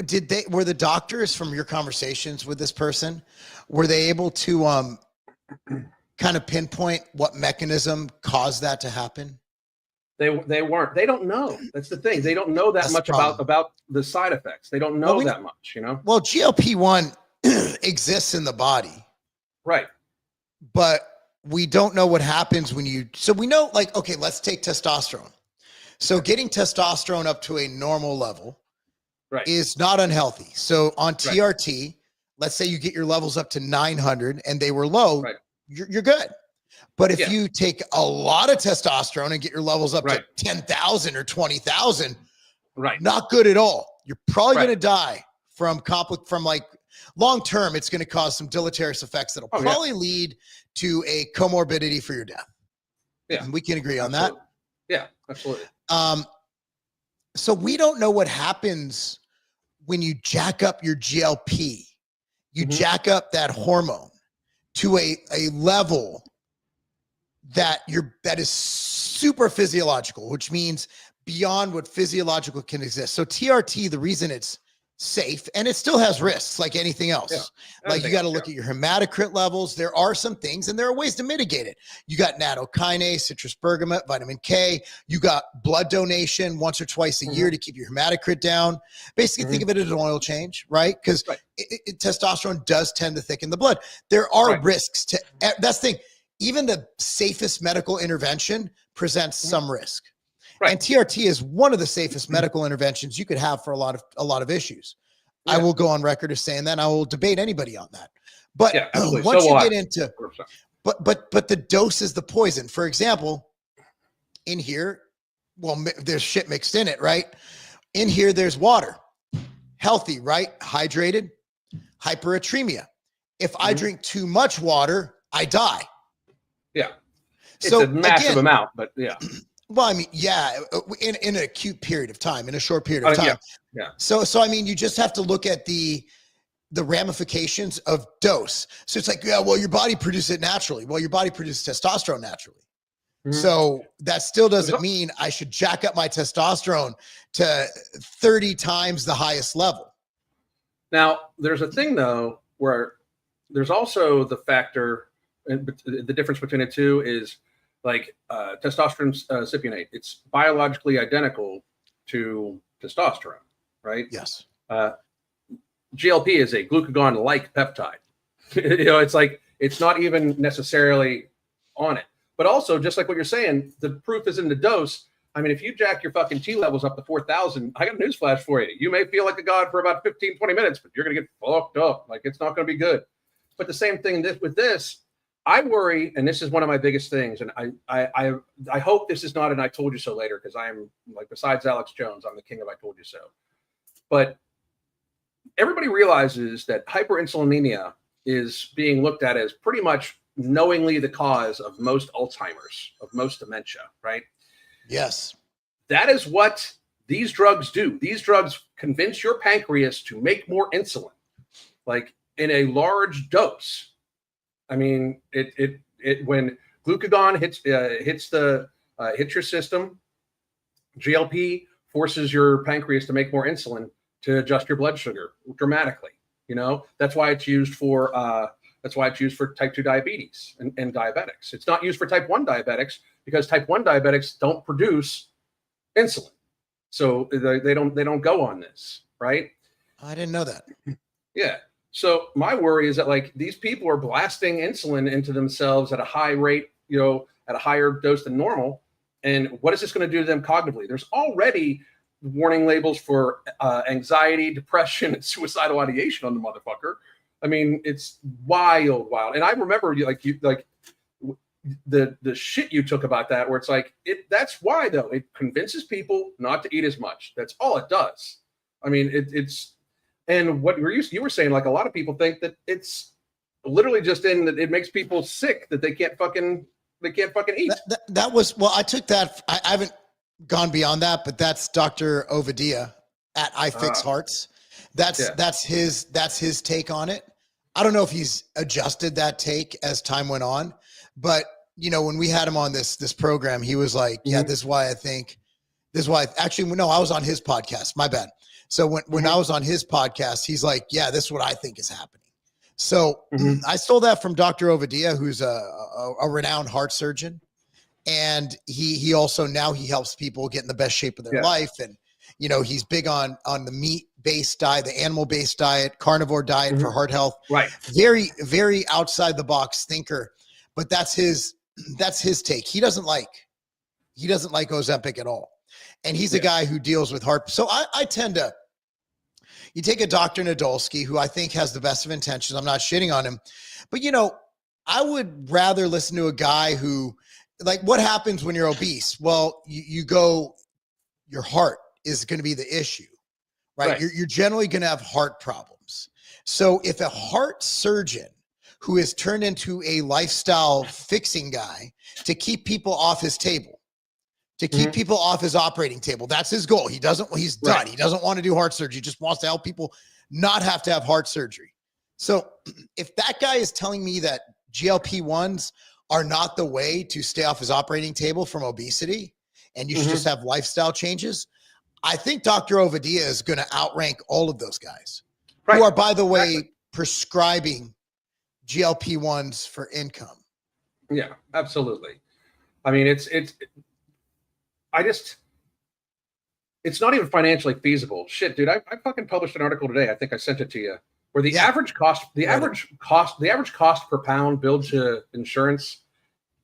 Were the doctors, from your conversations with this person, were they able to kind of pinpoint what mechanism caused that to happen? They weren't. They don't know. That's the thing. They don't know that much about the side effects. They don't know that much, you know? Well, GLP-1 exists in the body. Right. But we don't know what happens when you, so we know, like, okay, let's take testosterone. So getting testosterone up to a normal level is not unhealthy. So on TRT, let's say you get your levels up to 900 and they were low, you're good. But if you take a lot of testosterone and get your levels up to 10,000 or 20,000, not good at all. You're probably going to die from like long term. It's going to cause some deleterious effects that'll probably lead to a comorbidity for your death. Yeah, and we can agree on that. Yeah, absolutely. So we don't know what happens when you jack up your GLP. You jack up that hormone to a level that is super physiological, which means beyond what physiological can exist. So TRT, the reason it's safe, and it still has risks like anything else. Like you got to look at your hematocrit levels. There are some things, and there are ways to mitigate it. You got nattokinase, citrus bergamot, vitamin K. You got blood donation once or twice a year to keep your hematocrit down. Basically, think of it as an oil change, right? Because testosterone does tend to thicken the blood. There are risks to that's the thing. Even the safest medical intervention presents some risk. And TRT is one of the safest medical interventions you could have for a lot of issues. I will go on record as saying that, and I will debate anybody on that. But once you get into, but the dose is the poison. For example, in here, well, there's shit mixed in it, right? In here, there's water, healthy, right? Hydrated, hyperatremia. If I drink too much water, I die. Yeah. It's a massive amount, but yeah. Well, I mean, in an acute period of time, in a short period of time. So I mean, you just have to look at the ramifications of dose. So it's like, well, your body produces it naturally. Well, your body produces testosterone naturally. So that still doesn't mean I should jack up my testosterone to 30 times the highest level. Now, there's a thing, though, where there's also the factor, and the difference between the two is, like testosterone cypionate, it's biologically identical to testosterone, right? Yes. GLP is a glucagon-like peptide. It's like, it's not even necessarily on it. But also, just like what you're saying, the proof is in the dose. I mean, if you jack your fucking T levels up to 4,000, I got a newsflash for you. You may feel like a god for about 15, 20 minutes, but you're going to get fucked up. Like, it's not going to be good. But the same thing with this, I worry, and this is one of my biggest things, and I hope this is not an I told you so later, because I am, like, besides Alex Jones, I'm the king of I told you so. But everybody realizes that hyperinsulinemia is being looked at as pretty much knowingly the cause of most Alzheimer's, of most dementia, right? Yes. That is what these drugs do. These drugs convince your pancreas to make more insulin, like in a large dose. I mean, it when glucagon hits your system, GLP forces your pancreas to make more insulin to adjust your blood sugar dramatically. You know, that's why it's used for That's why it's used for type 2 diabetes and diabetics. It's not used for type 1 diabetics because type 1 diabetics don't produce insulin. So they don't go on this, right? I didn't know that. Yeah. So my worry is that like these people are blasting insulin into themselves at a high rate, at a higher dose than normal. And what is this going to do to them cognitively? There's already warning labels for anxiety, depression, and suicidal ideation on the motherfucker. I mean, it's wild. And I remember the shit you took about that, where it's like that's why though it convinces people not to eat as much. That's all it does. I mean, it's and what you were saying, like a lot of people think that it's literally just that it makes people sick that they can't fucking eat. That was, well, I took that. I haven't gone beyond that, but that's Dr. Ovadia at I Fix Hearts. That's his take on it. I don't know if he's adjusted that take as time went on, but when we had him on this program, he was like, yeah, this is why actually, no, I was on his podcast. My bad. So when I was on his podcast, he's like, yeah, this is what I think is happening. So I stole that from Dr. Ovadia, who's a renowned heart surgeon. And he also now he helps people get in the best shape of their life. And, he's big on the meat-based diet, the animal-based diet, carnivore diet for heart health. Right. Very, very outside the box thinker. But that's his take. He doesn't like Ozempic at all. And he's a guy who deals with heart. So I tend to, you take a Dr. Nadolski, who I think has the best of intentions. I'm not shitting on him, but I would rather listen to a guy who, like, what happens when you're obese? Well, your heart is going to be the issue, right? You're generally going to have heart problems. So if a heart surgeon who is turned into a lifestyle fixing guy to keep people off his table, to keep people off his operating table, that's his goal. He's done. He doesn't want to do heart surgery. He just wants to help people not have to have heart surgery. So if that guy is telling me that GLP-1s are not the way to stay off his operating table from obesity, and you should just have lifestyle changes, I think Dr. Ovadia is going to outrank all of those guys who are, by the way, prescribing GLP-1s for income. Yeah, absolutely. I mean, it's not even financially feasible. Shit, dude, I fucking published an article today. I think I sent it to you, where the average cost per pound billed to insurance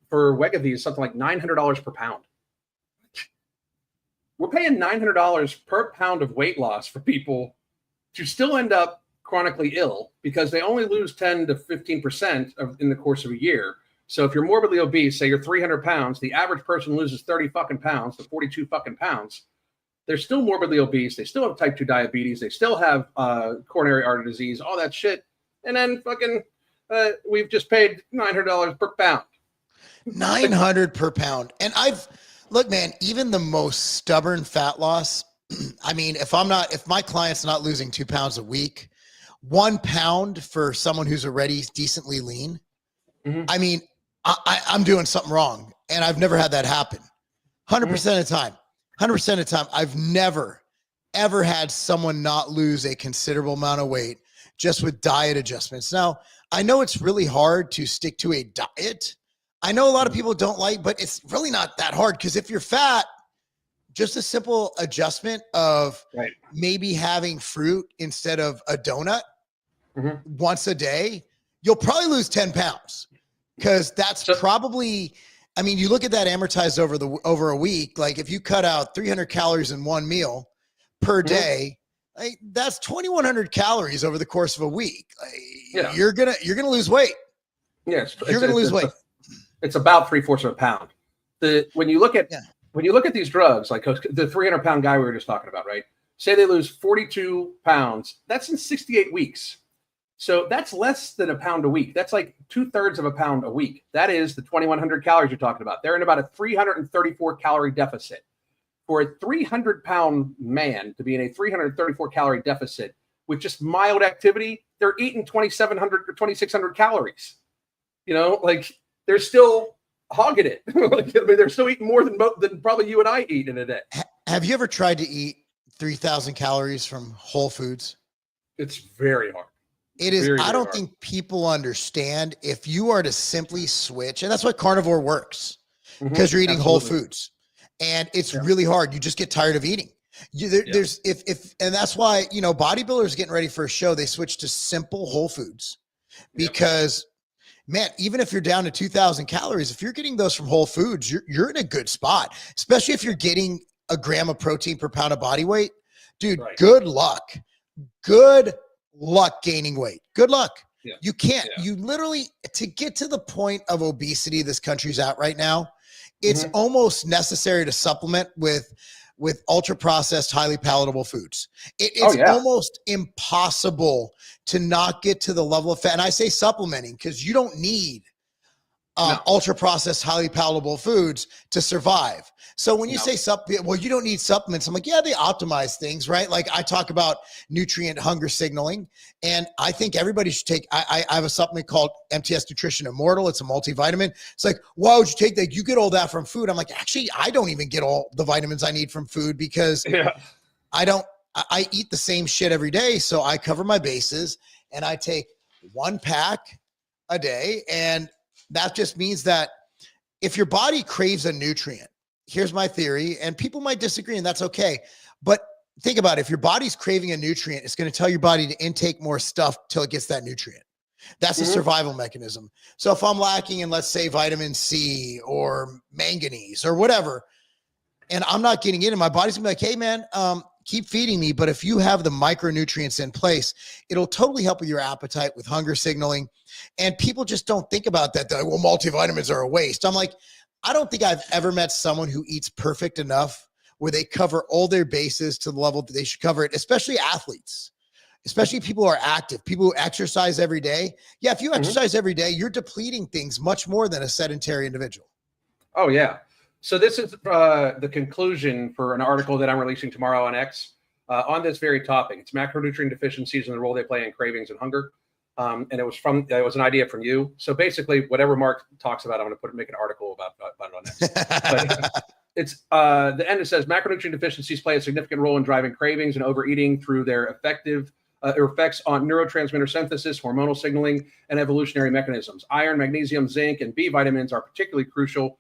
for Wegovy is something like $900 per pound. We're paying $900 per pound of weight loss for people to still end up chronically ill because they only lose 10 to 15% in the course of a year. So if you're morbidly obese, say you're 300 pounds, the average person loses 30 fucking pounds to 42 fucking pounds. They're still morbidly obese. They still have type 2 diabetes. They still have coronary artery disease, all that shit. And then fucking we've just paid $900 per pound. $900 per pound. And look, man, even the most stubborn fat loss, I mean, if my client's not losing 2 pounds a week, 1 pound for someone who's already decently lean, I mean, I'm doing something wrong. And I've never had that happen. 100% of the time. 100% of the time, I've never, ever had someone not lose a considerable amount of weight just with diet adjustments. Now, I know it's really hard to stick to a diet. I know a lot of people don't like, but it's really not that hard because if you're fat, just a simple adjustment of maybe having fruit instead of a donut once a day, you'll probably lose 10 pounds because that's probably, I mean, you look at that amortized over a week, like if you cut out 300 calories in one meal per day, that's 2,100 calories over the course of a week. You're gonna lose weight. Yes, you're gonna lose weight. It's about 3/4 of a pound. When you look at these drugs, like the 300-pound guy we were just talking about, right? Say they lose 42 pounds. That's in 68 weeks. So that's less than a pound a week. That's like 2/3 of a pound a week. That is the 2,100 calories you're talking about. They're in about a 334 calorie deficit. For a 300-pound man to be in a 334 calorie deficit with just mild activity, they're eating 2,700 or 2,600 calories. Like they're still hogging it. I mean, they're still eating more than probably you and I eat in a day. Have you ever tried to eat 3,000 calories from Whole Foods? It's very hard. It is. Very, I very don't hard. think people understand if you are to simply switch, and that's what carnivore works because you're eating whole foods, and it's really hard. You just get tired of eating. There's and that's why bodybuilders getting ready for a show, they switch to simple whole foods because man, even if you're down to 2,000 calories, if you're getting those from whole foods, you're in a good spot, especially if you're getting a gram of protein per pound of body weight, dude. Good luck. Good luck gaining weight. Good luck. You can't. You literally, to get to the point of obesity this country's at right now, it's almost necessary to supplement with ultra processed, highly palatable foods. It's almost impossible to not get to the level of fat. And I say supplementing because you don't need ultra processed, highly palatable foods to survive. So when you say well, you don't need supplements. I'm like, yeah, they optimize things, right? Like I talk about nutrient hunger signaling, and I think everybody should take, I have a supplement called MTS Nutrition Immortal. It's a multivitamin. It's like, why would you take that? You get all that from food. I'm like, actually, I don't even get all the vitamins I need from food because I eat the same shit every day. So I cover my bases and I take 1 pack a day. And that just means that if your body craves a nutrient, here's my theory, and people might disagree, and that's okay. But think about it. If your body's craving a nutrient, it's going to tell your body to intake more stuff till it gets that nutrient. That's a survival mechanism. So if I'm lacking in, let's say, vitamin C or manganese or whatever, and I'm not getting it, and my body's going to be like, hey, man, keep feeding me. But if you have the micronutrients in place, it'll totally help with your appetite, with hunger signaling. And people just don't think about that. They're like, well, multivitamins are a waste. I'm like, I don't think I've ever met someone who eats perfect enough where they cover all their bases to the level that they should cover it, especially athletes, especially people who are active, people who exercise every day. Yeah, if you exercise every day, you're depleting things much more than a sedentary individual. Oh, yeah. So this is the conclusion for an article that I'm releasing tomorrow on X on this very topic. It's macronutrient deficiencies and the role they play in cravings and hunger. And it was an idea from you. So basically, whatever Mark talks about, I'm going to make an article about it on X. But it's the end. It says macronutrient deficiencies play a significant role in driving cravings and overeating through their effects on neurotransmitter synthesis, hormonal signaling, and evolutionary mechanisms. Iron, magnesium, zinc, and B vitamins are particularly critical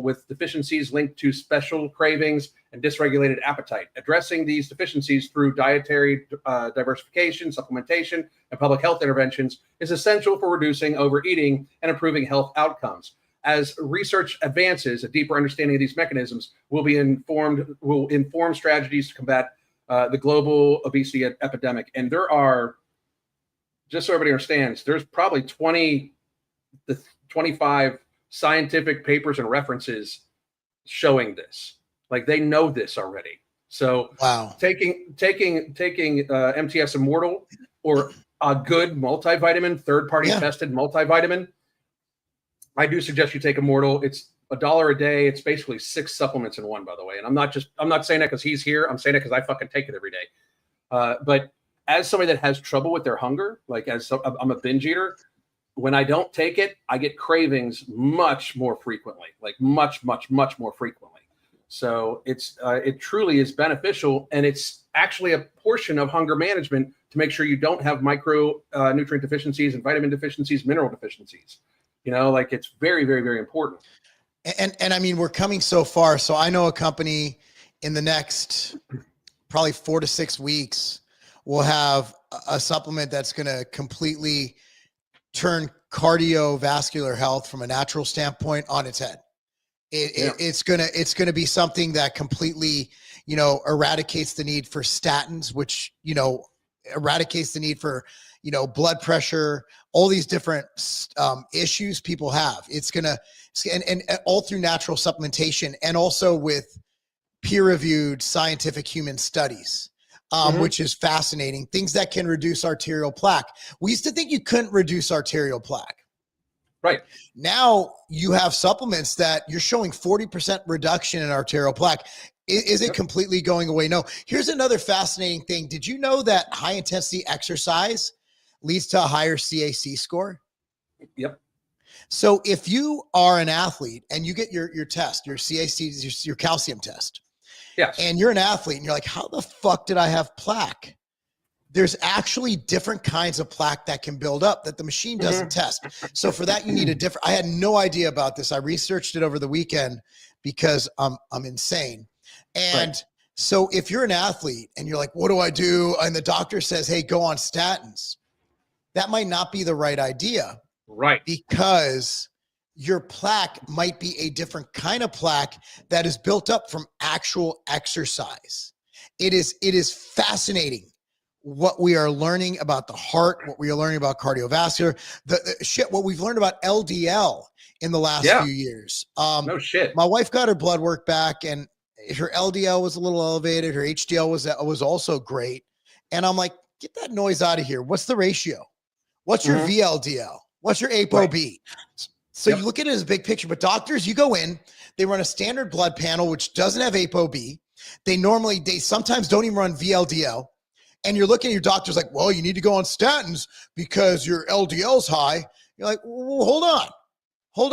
with deficiencies linked to special cravings and dysregulated appetite. Addressing these deficiencies through dietary diversification, supplementation, and public health interventions is essential for reducing overeating and improving health outcomes. As research advances, a deeper understanding of these mechanisms will inform strategies to combat the global obesity epidemic. And there are, just so everybody understands, there's probably 20 to 25 scientific papers and references showing this. Like they know this already. So taking MTS Immortal or a good multivitamin, third-party tested multivitamin, I do suggest you take Immortal. It's $1 a day. It's basically 6 supplements in one, by the way. And I'm not saying that because he's here. I'm saying it because I fucking take it every day. But as somebody that has trouble with their hunger, I'm a binge eater, when I don't take it, I get cravings much more frequently, like much, much, much more frequently. So it truly is beneficial, and it's actually a portion of hunger management to make sure you don't have nutrient deficiencies and vitamin deficiencies, mineral deficiencies. It's very, very, very important. And I mean, we're coming so far. So I know a company in the next probably 4 to 6 weeks will have a supplement that's going to completely turn cardiovascular health from a natural standpoint on its head. It's gonna be something that completely, eradicates the need for statins, which, eradicates the need for, blood pressure, all these different issues people have. It's gonna, and all through natural supplementation and also with peer-reviewed scientific human studies. Which is fascinating. Things that can reduce arterial plaque. We used to think you couldn't reduce arterial plaque. Right. Now you have supplements that you're showing 40% reduction in arterial plaque. Is it completely going away? No. Here's another fascinating thing. Did you know that high intensity exercise leads to a higher CAC score? Yep. So if you are an athlete and you get your test, your CAC, your calcium test, yes, and you're an athlete and you're like, how the fuck did I have plaque? there's actually different kinds of plaque that can build up that the machine doesn't test. So for that, you need a different, I had no idea about this. I researched it over the weekend because I'm insane. And so if you're an athlete and you're like, what do I do? And the doctor says, hey, go on statins. That might not be the right idea. Right. Because your plaque might be a different kind of plaque that is built up from actual exercise. It is fascinating what we are learning about the heart, what we are learning about cardiovascular, what we've learned about LDL in the last few years. No shit. My wife got her blood work back and her LDL was a little elevated. Her HDL was also great. And I'm like, get that noise out of here. What's the ratio? What's your VLDL? What's your ApoB? Right. So you look at it as a big picture, but doctors, you go in, they run a standard blood panel, which doesn't have ApoB. They sometimes don't even run VLDL. And you're looking at your doctor's like, well, you need to go on statins because your LDL's high. You're like, well, hold on.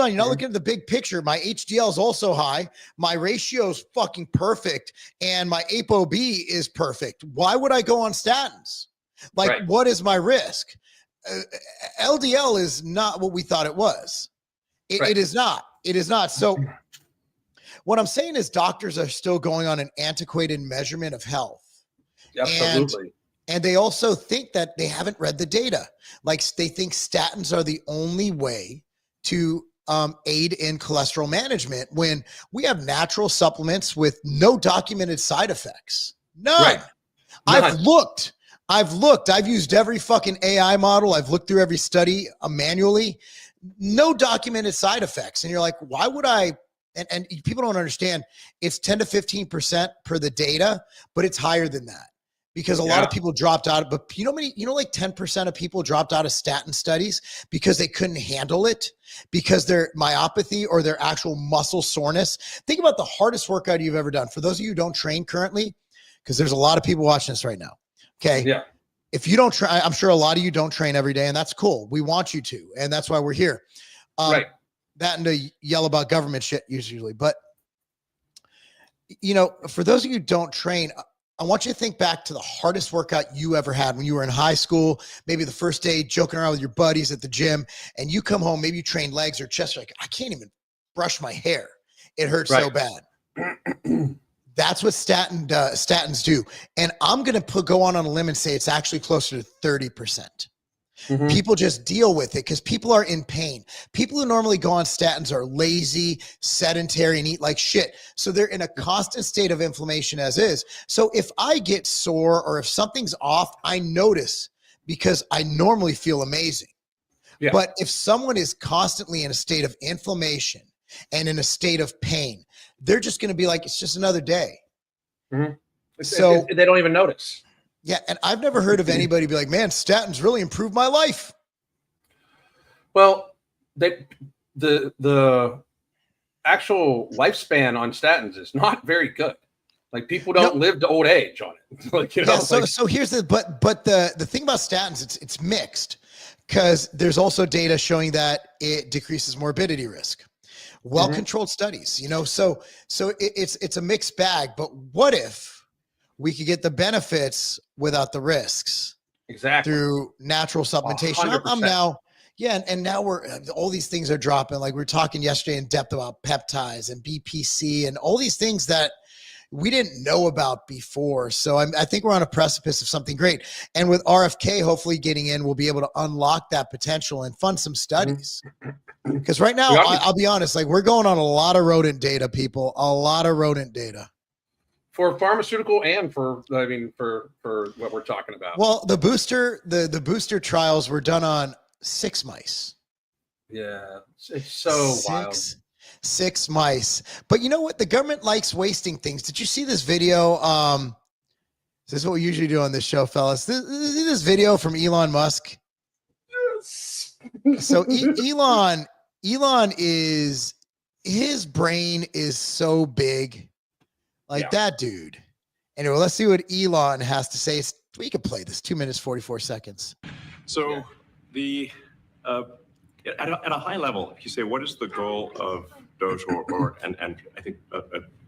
You're not looking at the big picture. My HDL is also high. My ratio is fucking perfect. And my ApoB is perfect. Why would I go on statins? Like, what is my risk? LDL is not what we thought it was. It is not. It is not. So what I'm saying is doctors are still going on an antiquated measurement of health. Absolutely. And they also think that they haven't read the data. Like they think statins are the only way to aid in cholesterol management when we have natural supplements with no documented side effects. None. Right. I've looked. I've used every fucking AI model. I've looked through every study manually. No documented side effects. And you're like, why would I? And people don't understand. It's 10 to 15% per the data, but it's higher than that. Because a lot of people dropped out, but like 10% of people dropped out of statin studies because they couldn't handle it, because their myopathy or their actual muscle soreness. Think about the hardest workout you've ever done. For those of you who don't train currently, because there's a lot of people watching this right now. Okay. Yeah. If you don't try, I'm sure a lot of you don't train every day, and that's cool. We want you to, and that's why we're here. That and to yell about government shit usually, but for those of you who don't train, I want you to think back to the hardest workout you ever had when you were in high school, maybe the first day joking around with your buddies at the gym, and you come home, maybe you train legs or chest, you're like, I can't even brush my hair. It hurts so bad. That's what statins do. And I'm going to go on a limb and say it's actually closer to 30%. People just deal with it because people are in pain. People who normally go on statins are lazy, sedentary, and eat like shit. So they're in a constant state of inflammation as is. So if I get sore or if something's off, I notice because I normally feel amazing. Yeah. But if someone is constantly in a state of inflammation and in a state of pain, they're just going to be like, it's just another day. So they don't even notice. Yeah, and I've never heard of anybody be like, man, statins really improved my life. Well, the actual lifespan on statins is not very good. Like people don't live to old age on it. Like, so here's but the thing about statins, it's mixed because there's also data showing that it decreases morbidity risk. Well-controlled studies, so it's a mixed bag. But what if we could get the benefits without the risks? Exactly. Through natural supplementation. I'm now, and now all these things are dropping. Like we were talking yesterday in depth about peptides and BPC and all these things that we didn't know about before. So I think we're on a precipice of something great. And with RFK hopefully getting in, we'll be able to unlock that potential and fund some studies. Because right now, I'll be honest, like we're going on a lot of rodent data, people, a lot of rodent data. For pharmaceutical and for what we're talking about. Well, the booster trials were done on 6 mice. Yeah, it's so wild. 6 mice. But you know what? The government likes wasting things. Did you see this video? This is what we usually do on this show, fellas. This video from Elon Musk. Yes. So Elon is, his brain is so big. Like that dude. Anyway, let's see what Elon has to say. We can play this 2 minutes, 44 seconds. So at a high level, if you say, what is the goal of Doge and I think a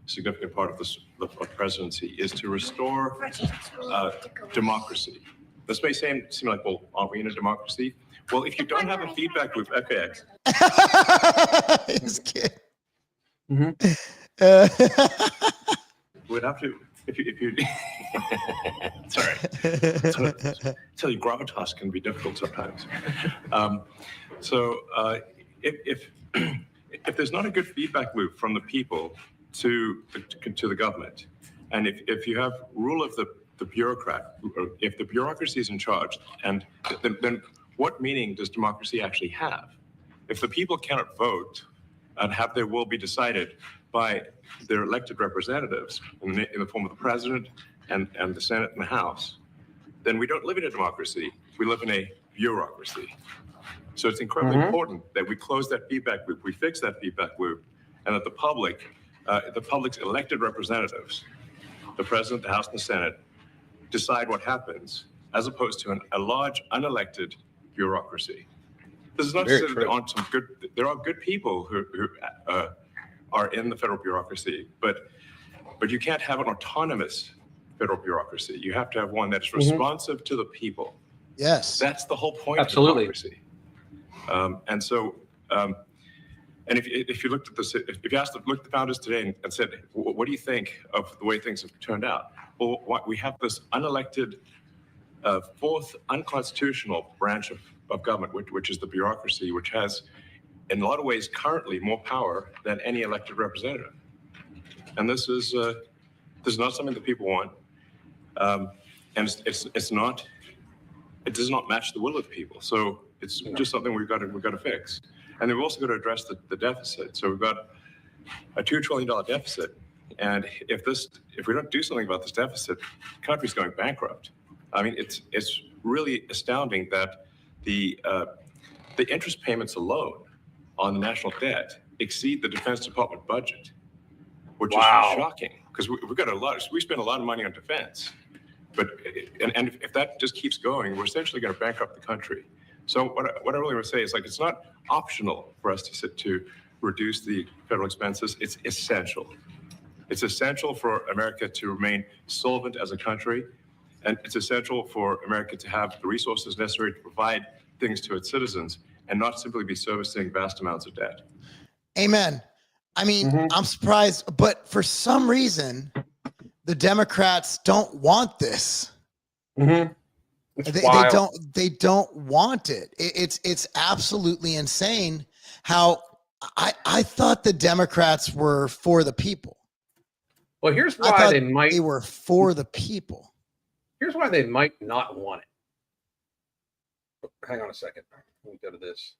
significant part of the presidency is to restore democracy. This may seem like, well, aren't we in a democracy? Well, if you don't have a feedback loop, okay. This kid. We'd have to, if you sorry. Tell you gravitas can be difficult sometimes. If there's not a good feedback loop from the people to the government, and if you have rule of the bureaucrat, if the bureaucracy is in charge, and then what meaning does democracy actually have? If the people cannot vote and have their will be decided by their elected representatives in the form of the president and the Senate and the House, then we don't live in a democracy. We live in a bureaucracy. So it's incredibly important that we close that feedback loop, we fix that feedback loop, and that the public's elected representatives, the president, the House, and the Senate, decide what happens, as opposed to a large unelected bureaucracy. This is not to say that there are good people who are in the federal bureaucracy, but you can't have an autonomous federal bureaucry. You have to have one that is responsive to the people. Yes. That's the whole point Absolutely. of democracy. And if you looked at this, if you asked the founders today and said, what do you think of the way things have turned out? Well, we have this unelected, fourth unconstitutional branch of government, which is the bureaucracy, which has, in a lot of ways, currently more power than any elected representative. And this is not something that people want, and it does not match the will of people. So it's just something we've got to fix. And then we've also got to address the deficit. So we've got a $2 trillion deficit. And if we don't do something about this deficit, the country's going bankrupt. I mean, it's really astounding that the interest payments alone on the national debt exceed the Defense Department budget, which is shocking because we spend a lot of money on defense. But if that just keeps going, we're essentially going to bankrupt the country. So what I really want to say is, like, it's not optional for us to reduce the federal expenses. It's essential. It's essential for America to remain solvent as a country, and it's essential for America to have the resources necessary to provide things to its citizens and not simply be servicing vast amounts of debt. Amen. I mean, I'm surprised, but for some reason, the Democrats don't want this. They don't want it. It's absolutely insane how I thought the Democrats were for the people. Well, here's why they were for the people. Here's why they might not want it. Hang on a second. Let me go to this.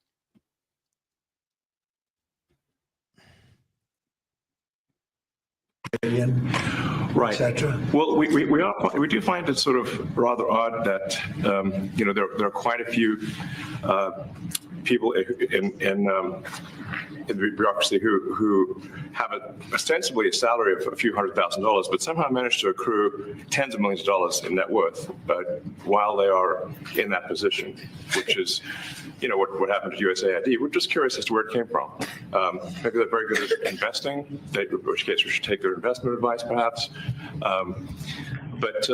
Right. Well, we do find it sort of rather odd that there are quite a few people in the bureaucracy who have ostensibly a salary of a few $100,000, but somehow manage to accrue tens of millions of dollars in net worth while they are in that position, which is, what happened to USAID. We're just curious as to where it came from. Maybe they're very good at investing, in which case we should take their investment advice, perhaps. But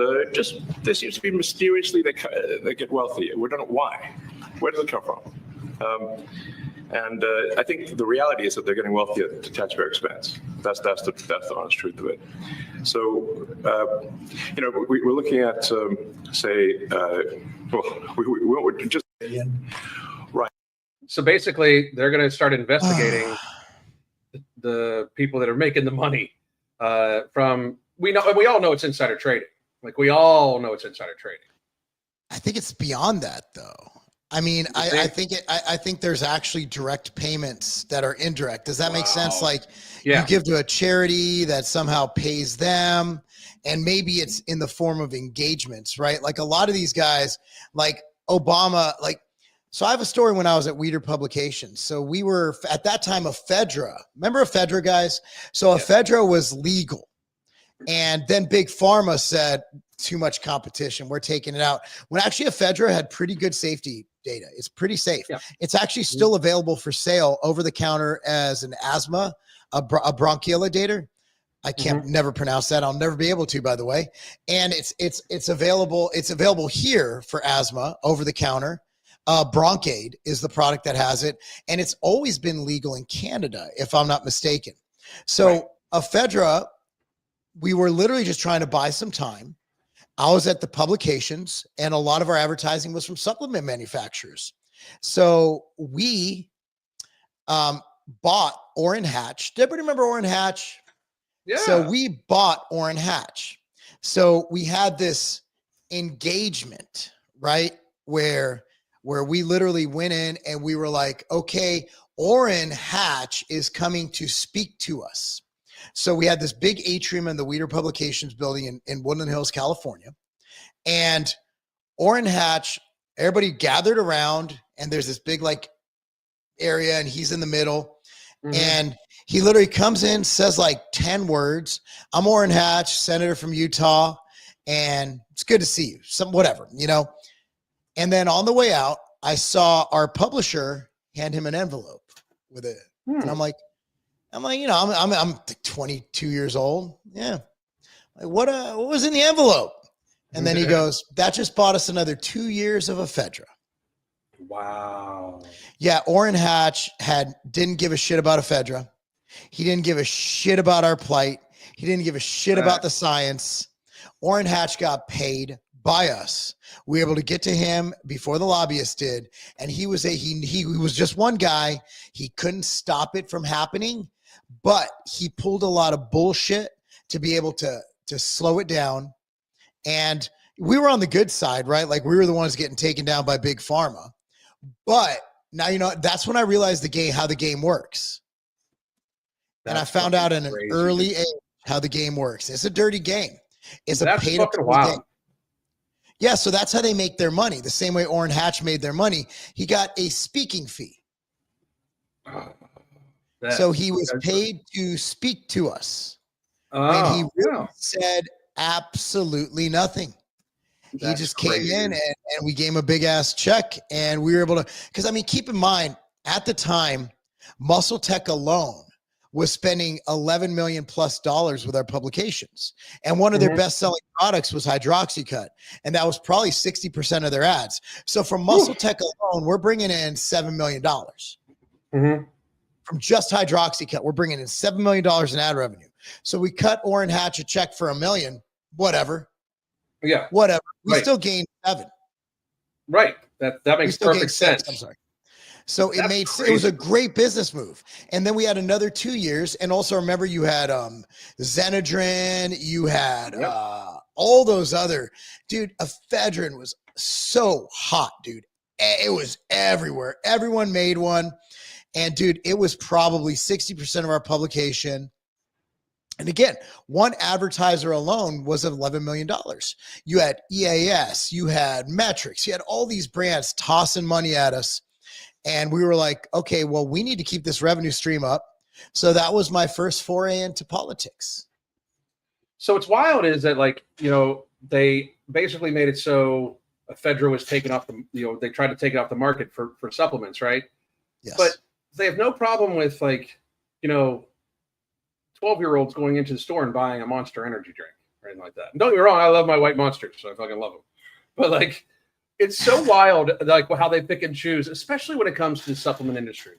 there seems to be mysteriously they get wealthy. We don't know why. Where does it come from? And I think the reality is that they're getting wealthy at the taxpayer expense. That's the honest truth of it. So, we're looking at, we just right. So basically, they're going to start investigating the people that are making the money we all know it's insider trading. Like, we all know it's insider trading. I think it's beyond that, though. I mean, I think there's actually direct payments that are indirect. Does that make sense? Like, you give to a charity that somehow pays them, and maybe it's in the form of engagements, right? Like, a lot of these guys, like Obama, so I have a story when I was at Weeder Publications. So we were at that time ephedra. Remember ephedra, guys? So ephedra was legal. And then Big Pharma said, too much competition, we're taking it out. When actually ephedra had pretty good safety data. It's pretty safe. Yeah. It's actually still available for sale over the counter as an asthma, a bronchodilator. I can't never pronounce that. I'll never be able to, by the way. And it's available. It's available here for asthma over the counter. Broncaid is the product that has it, and it's always been legal in Canada, if I'm not mistaken. So ephedra, we were literally just trying to buy some time. I was at the publications, and a lot of our advertising was from supplement manufacturers. So we bought Orrin Hatch. Did everybody remember Orrin Hatch? Yeah. So we bought Orrin Hatch. So we had this engagement, right? Where we literally went in and we were like, okay, Orrin Hatch is coming to speak to us. So we had this big atrium in the Weeder Publications building in Woodland Hills, California. And Orrin Hatch, everybody gathered around, and there's this big like area, and he's in the middle. And he literally comes in, says like 10 words. I'm Orrin Hatch, senator from Utah, and it's good to see you. Some whatever, you know. And then on the way out, I saw our publisher hand him an envelope with it. And I'm like, you know, I'm 22 years old. Yeah. Like, what was in the envelope? And then he goes, that just bought us another 2 years of ephedra. Wow. Yeah, Orrin Hatch didn't give a shit about ephedra. He didn't give a shit about our plight. He didn't give a shit about the science. Orrin Hatch got paid by us. We were able to get to him before the lobbyists did, and he was just one guy. He couldn't stop it from happening, but he pulled a lot of bullshit to be able to slow it down. And we were on the good side, right? Like we were the ones getting taken down by big pharma. But now, you know, that's when I realized how the game works. And I found out in an early age how the game works. It's a dirty game. It's a pay-to-play game. Yeah, so that's how they make their money. The same way Orrin Hatch made their money. He got a speaking fee. So he was paid to speak to us. And he really said absolutely nothing. He just came in and we gave him a big ass check, and we were able to, because I mean, keep in mind at the time, Muscle Tech alone was spending $11 million plus with our publications. And one of their best selling products was Hydroxycut. And that was probably 60% of their ads. So from Muscle Tech alone, we're bringing in $7 million. From just Hydroxycut, we're bringing in $7 million in ad revenue. So we cut Orrin Hatch a check for $1 million, whatever. Yeah. Whatever. We still gained 7. Right. That makes perfect sense. I'm sorry. So it was a great business move. And then we had another 2 years. And also remember, you had Xenadrin, you had all those other, dude, ephedrine was so hot, dude. It was everywhere. Everyone made one. And dude, it was probably 60% of our publication. And again, one advertiser alone was $11 million. You had EAS, you had Metrics, you had all these brands tossing money at us. And we were like, okay, well, we need to keep this revenue stream up. So that was my first foray into politics. So what's wild is that, like, you know, they basically made it so ephedra was taken off the, you know, they tried to take it off the market for supplements, right? Yes. But they have no problem with, like, you know, 12-year-olds going into the store and buying a Monster energy drink or anything like that. And don't get me wrong, I love my white Monsters, so I fucking love them. But like, it's so wild, like how they pick and choose, especially when it comes to the supplement industry.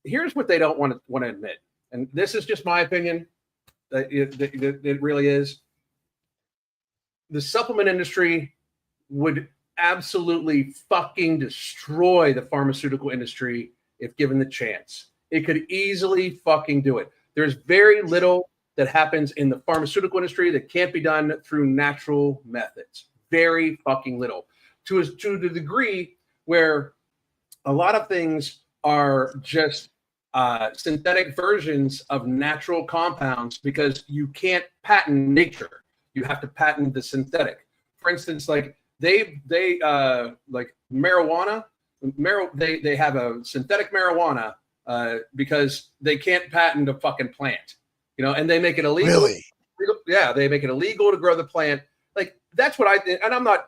Here's what they don't want to admit, and this is just my opinion. It really is. The supplement industry would absolutely fucking destroy the pharmaceutical industry if given the chance. It could easily fucking do it. There's very little that happens in the pharmaceutical industry that can't be done through natural methods. Very fucking little. To the degree where a lot of things are just synthetic versions of natural compounds because you can't patent nature. You have to patent the synthetic. For instance, like they like marijuana. They have a synthetic marijuana because they can't patent a fucking plant, you know, and they make it illegal. Really? Yeah, they make it illegal to grow the plant. Like, that's what I think. And I'm not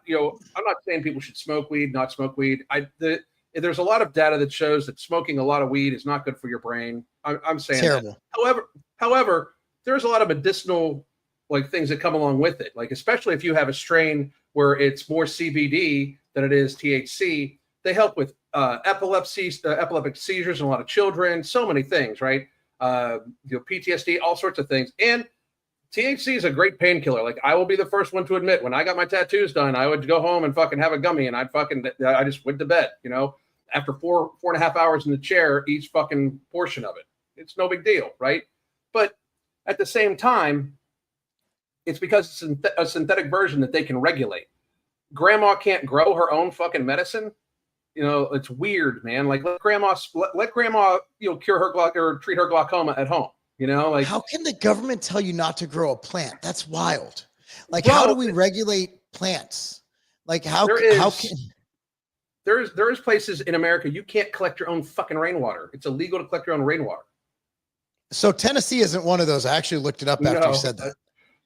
saying people should smoke weed, not smoke weed. There's a lot of data that shows that smoking a lot of weed is not good for your brain. I'm saying terrible. That. However, there's a lot of medicinal like things that come along with it. Like especially if you have a strain where it's more CBD than it is THC, they help with epileptic seizures in a lot of children. So many things, right? PTSD, all sorts of things, and THC is a great painkiller. Like I will be the first one to admit, when I got my tattoos done, I would go home and fucking have a gummy, and I just went to bed, after four and a half hours in the chair, each fucking portion of it. It's no big deal, right? But at the same time, it's because it's a synthetic version that they can regulate. Grandma can't grow her own fucking medicine. It's weird, man. Like let grandma, cure her or treat her glaucoma at home. How can the government tell you not to grow a plant? That's wild. Like, bro, how do we regulate plants? Like, there is places in America you can't collect your own fucking rainwater. It's illegal to collect your own rainwater. So Tennessee isn't one of those. I actually looked it up after you said that.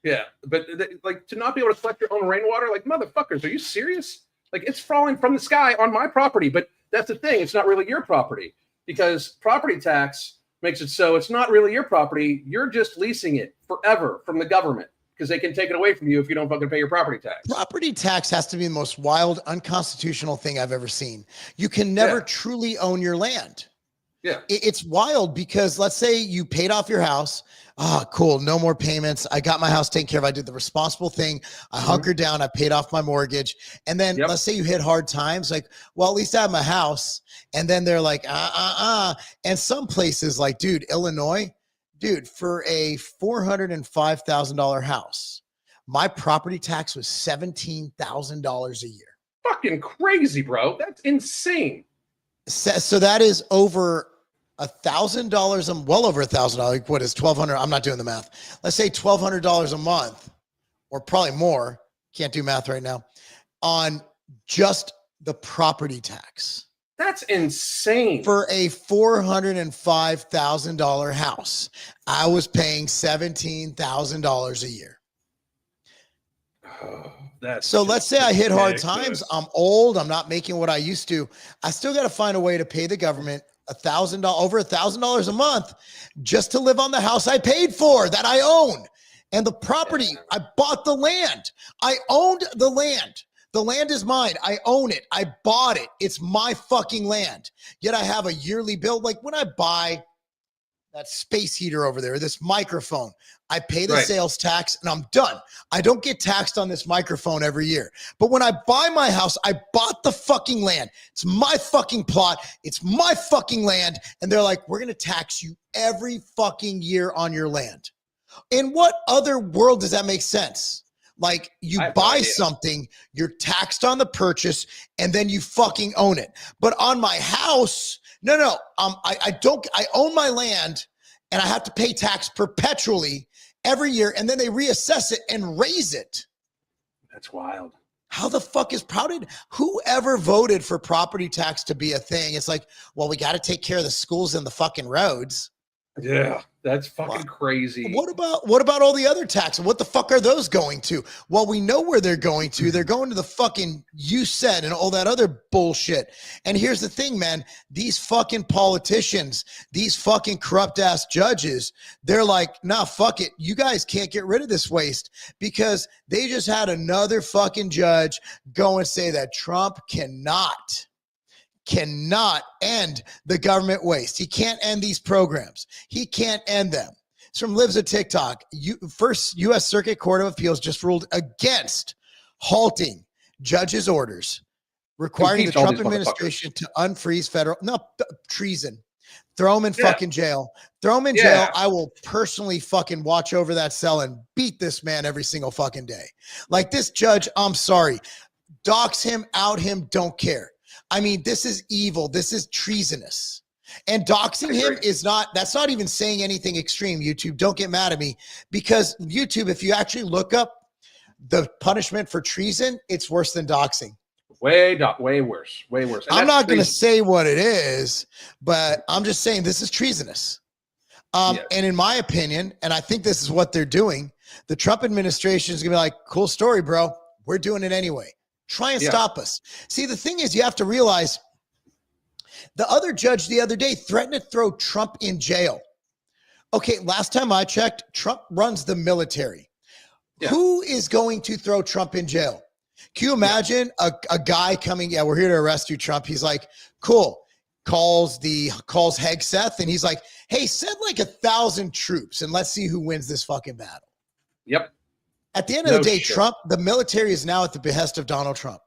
Yeah, but like to not be able to collect your own rainwater, like motherfuckers, are you serious? Like it's falling from the sky on my property, but that's the thing. It's not really your property because property tax makes it so it's not really your property. You're just leasing it forever from the government because they can take it away from you if you don't fucking pay your property tax. Property tax has to be the most wild, unconstitutional thing I've ever seen. You can never truly own your land. Yeah. It's wild because let's say you paid off your house. Oh, cool. No more payments. I got my house taken care of. I did the responsible thing. I hunkered down. I paid off my mortgage. And then let's say you hit hard times. Like, well, at least I have my house. And then they're like, And some places like, dude, Illinois, for a $405,000 house, my property tax was $17,000 a year. Fucking crazy, bro. That's insane. So that is over $1,000, well over $1,000. What is $1,200? I'm not doing the math. Let's say $1,200 a month, or probably more. Can't do math right now. On just the property tax. That's insane. For a $405,000 house, I was paying $17,000 a year. So let's say I hit hard times. I'm old. I'm not making what I used to. I still got to find a way to pay the government $1,000, over $1,000 a month just to live on the house I paid for, that I own. And the property, I bought the land. I owned the land. The land is mine. I own it. I bought it. It's my fucking land. Yet I have a yearly bill. Like when I buy that space heater over there, this microphone, I pay the sales tax and I'm done. I don't get taxed on this microphone every year. But when I buy my house, I bought the fucking land. It's my fucking plot. It's my fucking land. And they're like, we're going to tax you every fucking year on your land. In what other world does that make sense? Like you buy something, you're taxed on the purchase, and then you fucking own it. But on my house, no. I own my land and I have to pay tax perpetually every year. And then they reassess it and raise it. That's wild. How the fuck is whoever voted for property tax to be a thing? It's like, well, we got to take care of the schools and the fucking roads. Yeah, that's fucking crazy. What about all the other taxes? What the fuck are those going to? Well, we know where they're going to. They're going to the fucking you said and all that other bullshit. And here's the thing, man. These fucking politicians, these fucking corrupt ass judges, they're like, nah, fuck it. You guys can't get rid of this waste because they just had another fucking judge go and say that Trump cannot end the government waste. He can't end these programs. He can't end them. It's from Lives of TikTok. First U.S. Circuit Court of Appeals just ruled against halting judges' orders requiring the Trump administration to unfreeze treason. Throw him in fucking jail. Throw him in jail. I will personally fucking watch over that cell and beat this man every single fucking day. Like this judge, I'm sorry. Dox him, out him, don't care. I mean, this is evil. This is treasonous. And doxing him that's not even saying anything extreme, YouTube. Don't get mad at me because YouTube, if you actually look up the punishment for treason, it's worse than doxing. Way worse. And I'm not going to say what it is, but I'm just saying this is treasonous. And in my opinion, and I think this is what they're doing, the Trump administration is going to be like, cool story, bro. We're doing it anyway. Try and stop us. See, the thing is, you have to realize the other judge the other day threatened to throw Trump in jail Okay, last time I checked, Trump runs the military. Yeah. Who is going to throw Trump in jail? Can you imagine a guy coming? Yeah, we're here to arrest you, Trump. He's like, cool. Calls Hegseth, and he's like, hey, send like 1,000 troops and let's see who wins this fucking battle. Yep. At the end of the day, shit. Trump, the military is now at the behest of Donald Trump.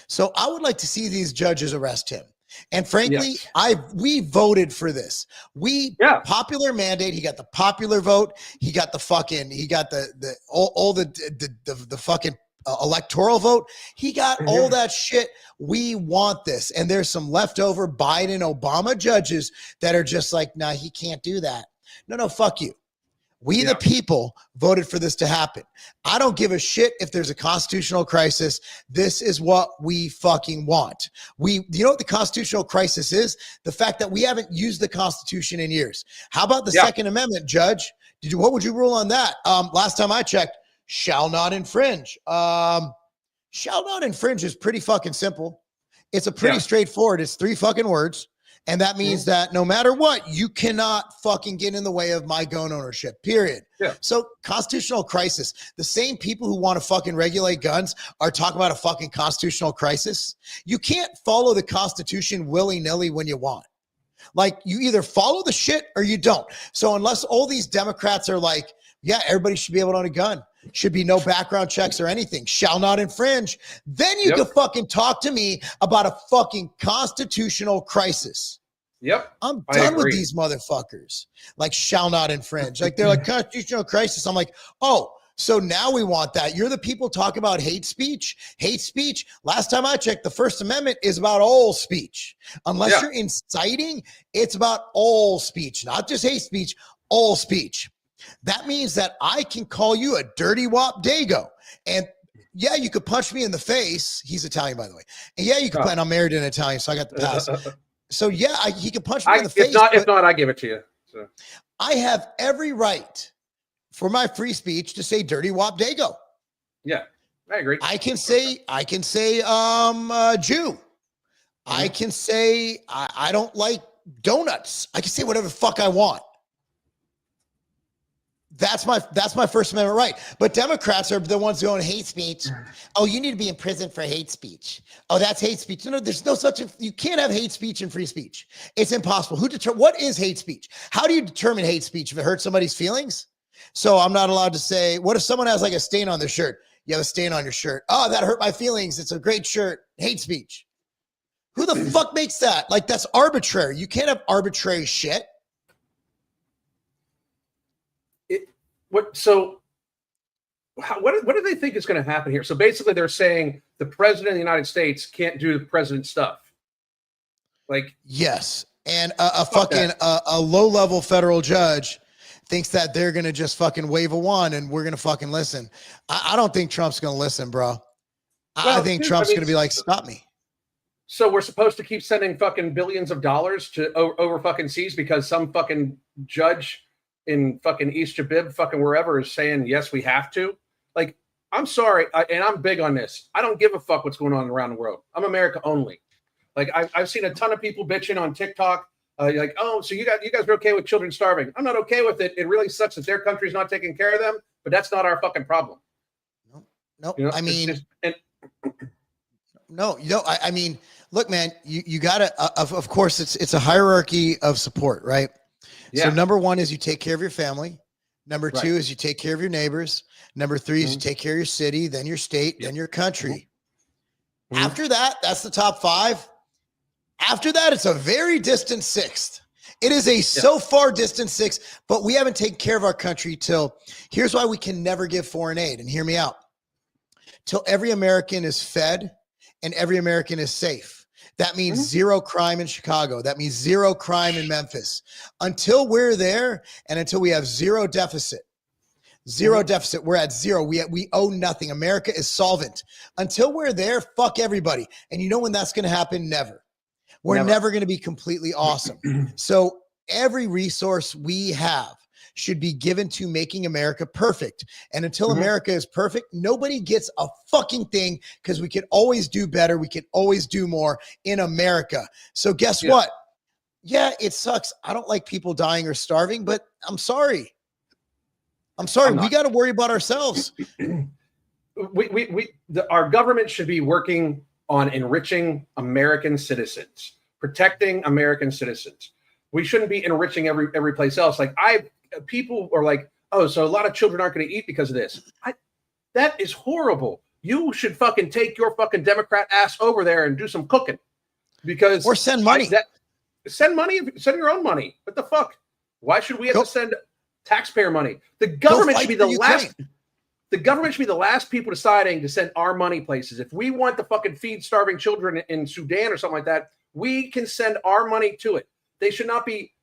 So I would like to see these judges arrest him. And frankly, we voted for this. Popular mandate. He got the popular vote. He got the fucking, all the fucking electoral vote. He got all that shit. We want this. And there's some leftover Biden, Obama judges that are just like, nah, he can't do that. No, fuck you. We, the people, voted for this to happen. I don't give a shit if there's a constitutional crisis. This is what we fucking want. You know what the constitutional crisis is? The fact that we haven't used the Constitution in years. How about the Second Amendment, Judge? What would you rule on that? Last time I checked, shall not infringe. Shall not infringe is pretty fucking simple. It's a pretty straightforward. It's 3 fucking words. And that means that no matter what, you cannot fucking get in the way of my gun ownership, period. Yeah. So constitutional crisis, the same people who want to fucking regulate guns are talking about a fucking constitutional crisis. You can't follow the Constitution willy-nilly when you want. Like, you either follow the shit or you don't. So unless all these Democrats are like, yeah, everybody should be able to own a gun, should be no background checks or anything, shall not infringe, then you can fucking talk to me about a fucking constitutional crisis. Yep. I'm done with these motherfuckers. Like, shall not infringe. Like, they're like, constitutional crisis. I'm like, oh, so now we want that. You're the people talking about hate speech. Hate speech. Last time I checked, the First Amendment is about all speech. Unless you're inciting, it's about all speech, not just hate speech, all speech. That means that I can call you a dirty wop dago. And yeah, you could punch me in the face. He's Italian, by the way. And yeah, you could plan. I'm married to an Italian, so I got the pass. So yeah, he could punch me in the face. If not, I give it to you. So. I have every right for my free speech to say dirty wop dago. Yeah, I agree. I can say Jew. I can say I don't like donuts. I can say whatever the fuck I want. That's my First Amendment right. But Democrats are the ones going hate speech. Oh, you need to be in prison for hate speech. Oh, that's hate speech. No, there's no such you can't have hate speech and free speech. It's impossible. What is hate speech? How do you determine hate speech? If it hurts somebody's feelings? So I'm not allowed to say, what if someone has like a stain on their shirt? You have a stain on your shirt. Oh, that hurt my feelings. It's a great shirt. Hate speech. Who the fuck makes that? Like, that's arbitrary. You can't have arbitrary shit. What do they think is going to happen here? So basically, they're saying the president of the United States can't do the president stuff. Like, yes, and a low-level federal judge thinks that they're going to just fucking wave a wand and we're going to fucking listen. I don't think Trump's going to listen, bro. I think Trump's going to be like, stop me. So we're supposed to keep sending fucking billions of dollars to over fucking seas because some fucking judge in fucking East Jabib, fucking wherever, is saying, yes, we have to. Like, I'm sorry, and I'm big on this. I don't give a fuck what's going on around the world. I'm America only. Like, I've seen a ton of people bitching on TikTok, like, oh, so you guys are okay with children starving. I'm not okay with it. It really sucks that their country's not taking care of them, but that's not our fucking problem. No, you know, I mean, I mean, look, man, you gotta, of course, it's a hierarchy of support, right? Yeah. So number 1 is you take care of your family. Number 2 is you take care of your neighbors. Number 3 is you take care of your city, then your state, then your country. After that, that's the top 5. After that, it's a very distant 6th. It is a so far distant 6th, but we haven't taken care of our country till, here's why we can never give foreign aid, and hear me out, till every American is fed and every American is safe. That means zero crime in Chicago. That means zero crime in Memphis. Until we're there and until we have zero deficit, we're at zero. We owe nothing. America is solvent. Until we're there, fuck everybody. And you know when that's going to happen? Never. We're never going to be completely awesome. So every resource we have should be given to making America perfect. And until America is perfect, nobody gets a fucking thing, because we can always do better. We can always do more in America. So guess what? yeah, it sucks. I don't like people dying or starving, but I'm sorry. We got to worry about ourselves. Our government should be working on enriching American citizens, protecting American citizens. We shouldn't be enriching every place else. Like people are like, oh, so a lot of children aren't going to eat because of this. That is horrible. You should fucking take your fucking Democrat ass over there and do some cooking, or send money. Send your own money. What the fuck? Why should we have to send taxpayer money? The government should be the last. The government should be the last people deciding to send our money places. If we want to fucking feed starving children in Sudan or something like that, we can send our money to it. They should not be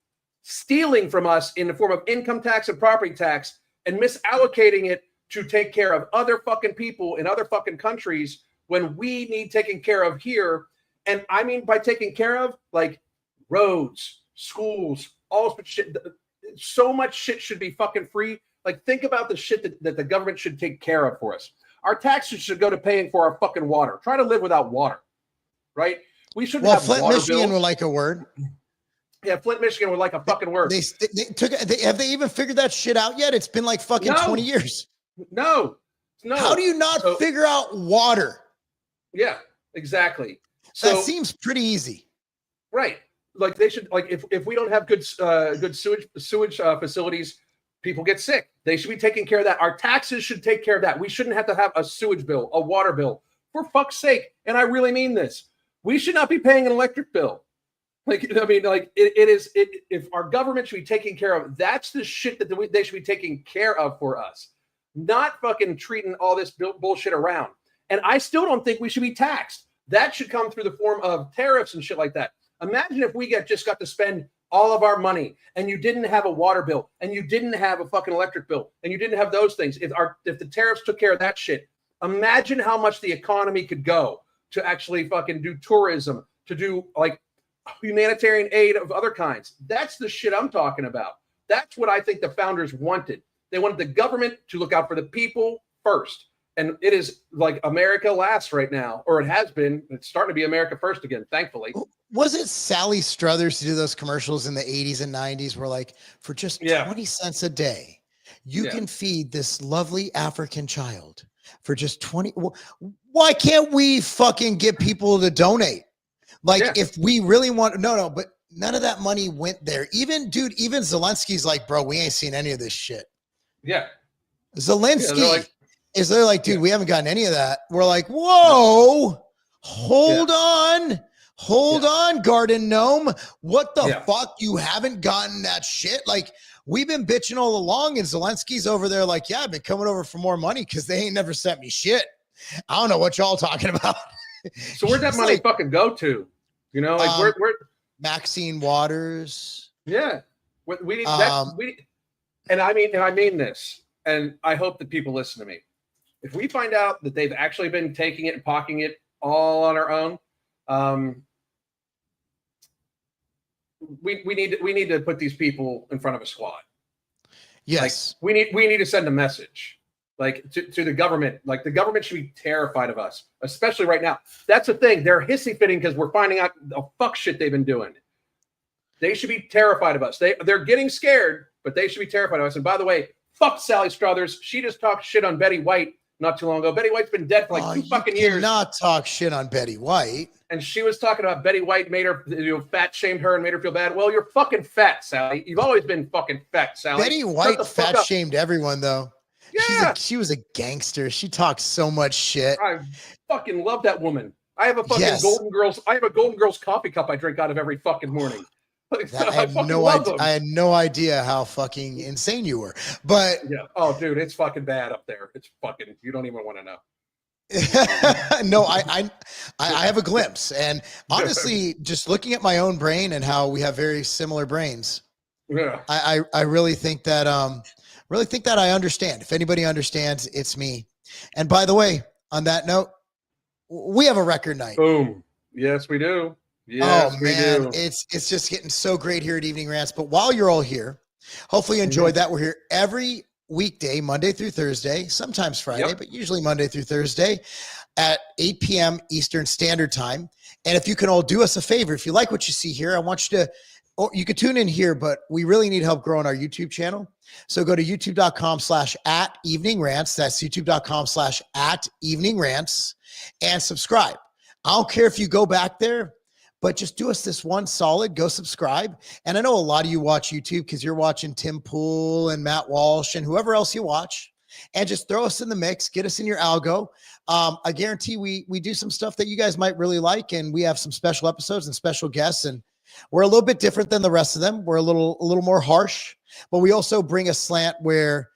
stealing from us in the form of income tax and property tax and misallocating it to take care of other fucking people in other fucking countries when we need taken care of here. And I mean by taking care of, like roads, schools, all shit. So much shit should be fucking free. Like, think about the shit that the government should take care of for us. Our taxes should go to paying for our fucking water. Try to live without water, right? We shouldn't have Flint, water Michigan bills. would like a word. Yeah, Flint, Michigan would like a fucking word. Have they even figured that shit out yet? It's been like fucking 20 years. No. How do you not figure out water? Yeah, exactly. So that seems pretty easy. Right. Like they should, like if we don't have good sewage facilities, people get sick. They should be taking care of that. Our taxes should take care of that. We shouldn't have to have a sewage bill, a water bill. For fuck's sake. And I really mean this. We should not be paying an electric bill. Like, I mean, like if our government should be taking care of, that's the shit that they should be taking care of for us, not fucking treating all this bullshit around. And I still don't think we should be taxed. That should come through the form of tariffs and shit like that. Imagine if we just got to spend all of our money and you didn't have a water bill and you didn't have a fucking electric bill and you didn't have those things. If the tariffs took care of that shit, imagine how much the economy could go to actually fucking do tourism, to do like humanitarian aid of other kinds. That's the shit I'm talking about. That's what I think the founders wanted. They wanted the government to look out for the people first. And it is like America last right now, or it has been. It's starting to be America first again, thankfully. Was it Sally Struthers to do those commercials in the 80s and 90s where like, for just 20 cents a day, you can feed this lovely African child for just 20. Why can't we fucking get people to donate? Like if we really want, but none of that money went there. Even Zelensky's like, bro, we ain't seen any of this shit. Yeah. Zelensky is they're like, dude, we haven't gotten any of that. We're like, whoa, hold on, garden gnome. What the fuck? You haven't gotten that shit? Like, we've been bitching all along, and Zelensky's over there like, yeah, I've been coming over for more money because they ain't never sent me shit. I don't know what y'all talking about. So where'd that money fucking go to? You know, like where Maxine Waters. Yeah. We need that. And I mean this, and I hope that people listen to me. If we find out that they've actually been taking it and pocketing it all on our own, we need to put these people in front of a squad. Yes, like, we need to send a message, like to the government. Like, the government should be terrified of us, especially right now. That's the thing. They're hissy fitting because we're finding out the fuck shit they've been doing. They should be terrified of us. They're getting scared, but they should be terrified of us. And by the way, fuck Sally Struthers. She just talked shit on Betty White not too long ago. Betty White's been dead for like 2 fucking years. Not talk shit on Betty White. And she was talking about Betty White made her, fat shamed her and made her feel bad. Well, you're fucking fat, Sally. You've always been fucking fat, Sally. Betty White fat shamed everyone, though. Yeah. She was a gangster. She talked so much shit. I fucking love that woman. I have a fucking Golden Girls. I have a Golden Girls coffee cup I drink out of every fucking morning. I had no idea how fucking insane you were, but oh, dude, it's fucking bad up there. It's fucking, you don't even want to know. No, I have a glimpse, and honestly, just looking at my own brain and how we have very similar brains, I really think that I understand. If anybody understands, it's me. And by the way, on that note, we have a record night. Boom. Yes, we do. Yes, oh man, it's just getting so great here at Evening Rants. But while you're all here, hopefully you enjoyed that. We're here every weekday, Monday through Thursday, sometimes Friday, but usually Monday through Thursday at 8 p.m. Eastern Standard Time. And if you can all do us a favor, if you like what you see here, I want you to or you could tune in here, but we really need help growing our YouTube channel. So go to youtube.com/@eveningrants. That's youtube.com/@eveningrants and subscribe. I don't care if you go back there, but just do us this one solid, go subscribe. And I know a lot of you watch YouTube because you're watching Tim Pool and Matt Walsh and whoever else you watch, and just throw us in the mix, get us in your algo. I guarantee we do some stuff that you guys might really like. And we have some special episodes and special guests, and we're a little bit different than the rest of them. We're a little more harsh, but we also bring a slant where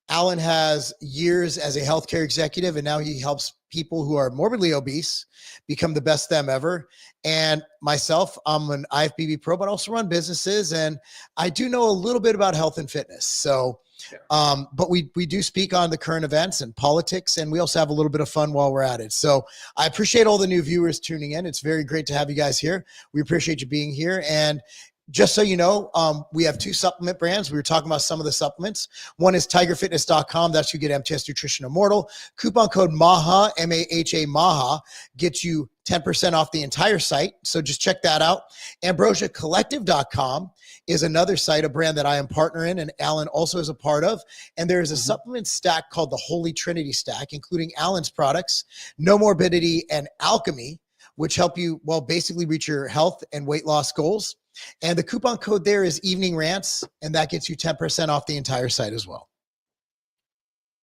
Alan has years as a healthcare executive, and now he helps people who are morbidly obese become the best them ever. And myself, I'm an IFBB pro, but also run businesses, and I do know a little bit about health and fitness. So, but we do speak on the current events and politics, and we also have a little bit of fun while we're at it. So I appreciate all the new viewers tuning in. It's very great to have you guys here. We appreciate you being here. And just so you know, we have 2 supplement brands. We were talking about some of the supplements. One is tigerfitness.com. That's you get MTS Nutrition Immortal. Coupon code MAHA, M-A-H-A, MAHA, gets you 10% off the entire site. So just check that out. AmbrosiaCollective.com is another site, a brand that I am partner in, and Alan also is a part of. And there is a supplement stack called the Holy Trinity Stack, including Alan's products, No Morbidity and Alchemy, which help you, well, basically reach your health and weight loss goals. And the coupon code there is Evening Rants, and that gets you 10% off the entire site as well.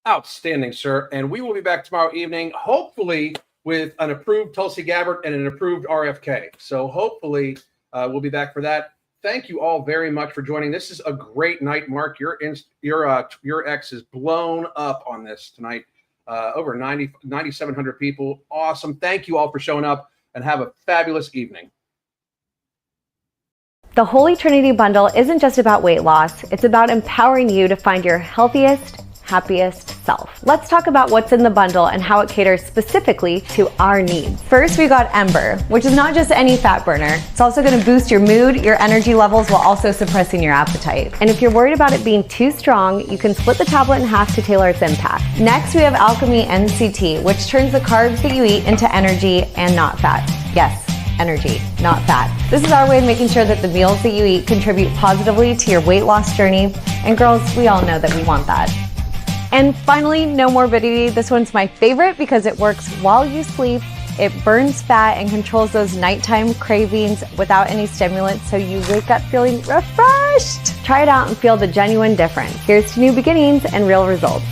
Outstanding, sir. And we will be back tomorrow evening, hopefully with an approved Tulsi Gabbard and an approved RFK. So hopefully we'll be back for that. Thank you all very much for joining. This is a great night, Mark. Your X is blown up on this tonight. Over 9,700 people. Awesome. Thank you all for showing up, and have a fabulous evening. The Holy Trinity Bundle isn't just about weight loss, it's about empowering you to find your healthiest, happiest self. Let's talk about what's in the bundle and how it caters specifically to our needs. First, we got Ember, which is not just any fat burner. It's also gonna boost your mood, your energy levels, while also suppressing your appetite. And if you're worried about it being too strong, you can split the tablet in half to tailor its impact. Next, we have Alchemy NCT, which turns the carbs that you eat into energy and not fat. Yes, energy, not fat. This is our way of making sure that the meals that you eat contribute positively to your weight loss journey. And girls, we all know that we want that. And finally, No Morbidity. This one's my favorite because it works while you sleep. It burns fat and controls those nighttime cravings without any stimulants, so you wake up feeling refreshed. Try it out and feel the genuine difference. Here's to new beginnings and real results.